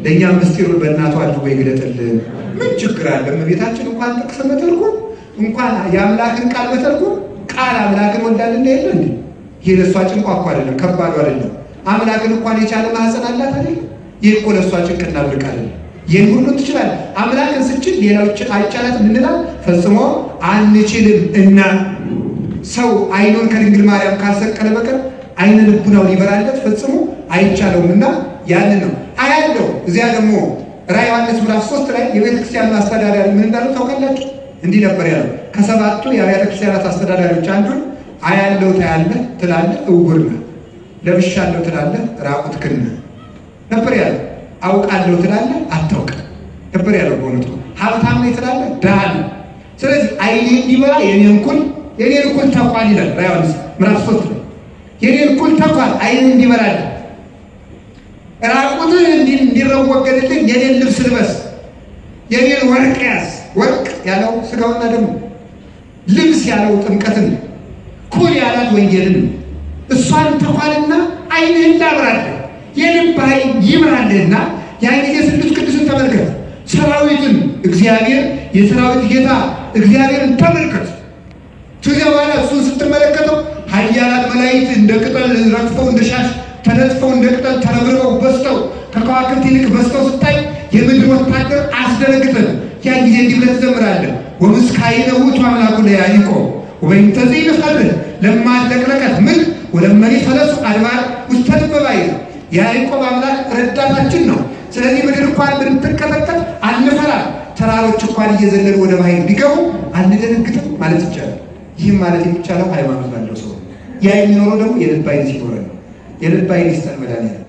ለእኛም ምስጢሩን በእናቷ አድርጎ ይግለጥልን። ምን ችግር አለ? እመቤታችን እንኳን ጥቅስ መተርጎም እንኳን የአምላክን ቃል መተርጎም ቃል አምላክን ወልዳልና የለ እንዴ? ይሄ ለእሷ ጭንቋ እኮ አይደለም፣ ከባዱ አይደለም። አምላክን እንኳን የቻለ ማህፀን አላት አይደል? ይህ እኮ ለእሷ ጭንቅና ብርቅ አይደለም። ይህን ሁሉ ትችላለህ። አምላክን ስችል ሌላዎችን አይቻላት ምንላል? ፈጽሞ አንችልም። እና ሰው ዓይኑን ከድንግል ማርያም ካልሰቀለ በቀር ዓይነ ልቡናው ሊበራለት ፈጽሞ አይቻለውም። እና ያንን ነው አያለው። እዚያ ደግሞ ራዕየ ዮሐንስ ምዕራፍ 3 ላይ የቤተክርስቲያኑ አስተዳዳሪ ምን እንዳለው ታውቃላችሁ? እንዲህ ነበር ያለው። ከሰባቱ የአብያተ ክርስቲያናት አስተዳዳሪዎች አንዱን አያለው ታያለህ ትላለህ፣ እውር ነህ። ለብሻለሁ ትላለህ፣ ራቁትህን ነበር ያለው። አውቃለሁ ትላለህ፣ አታውቅም ነበር ያለው። በእውነቱ ሀብታም ነኝ ትላለህ፣ ድሃ ነህ። ስለዚህ ዓይኔ እንዲበራ የኔን ኩል ተኳል ይላል ራዕየ ዮሐንስ ምዕራፍ 3 ላይ የኔን ኩል ተኳል ዓይኔ እንዲበራልህ፣ ራቁትህ እንዲረወገድልህ የኔን ልብስ ልበስ፣ የኔን ወርቅ ያዝ። ወርቅ ያለው ስጋውና ደግሞ ልብስ ያለው ጥምቀትን፣ ኩል ያላት ወንጌልን እሷን ተኳልና ዓይንህን ላብራልህ፣ የልብ ዓይን ይብራልህና ያን ጊዜ ስሉስ ቅዱስን ተመልከት። ሰራዊትን እግዚአብሔር የሰራዊት ጌታ እግዚአብሔርን ተመልከት። ከዚያ በኋላ እሱን ስትመለከተው ኃያላን መላእክት እንደ ቅጠል ረግፈው እንደ ሻሽ ተነጥፈው እንደ ቅጠል ተረብርበው በዝተው ከከዋክብት ይልቅ በዝተው ስታይ የምድር ወታደር አስደነግጠን። ያን ጊዜ እንዲህ ብለህ ትዘምራለህ። ወምስካይነ ውእቱ አምላኩ ለያዕቆብ ወበእንተዚህ ይፈርህ ለማለቅለቀት ምን ወለመኒ ፈለሱ አድባር ውስተ ድበባይ። የያዕቆብ አምላክ ረዳታችን ነው። ስለዚህ ምድር እንኳን ብትንቀጠቀጥ አንፈራም። ተራሮች እንኳን እየዘለሉ ወደ ባህር ቢገቡ አንደነግጥም ማለት ይቻላል። ይህም ማለት የሚቻለው ሃይማኖት ባለው ሰው ያ የሚኖረው ደግሞ የልብ ዓይን ሲኖረን ነው። የልብ ዓይን ይስጠን መድኃኒዓለም።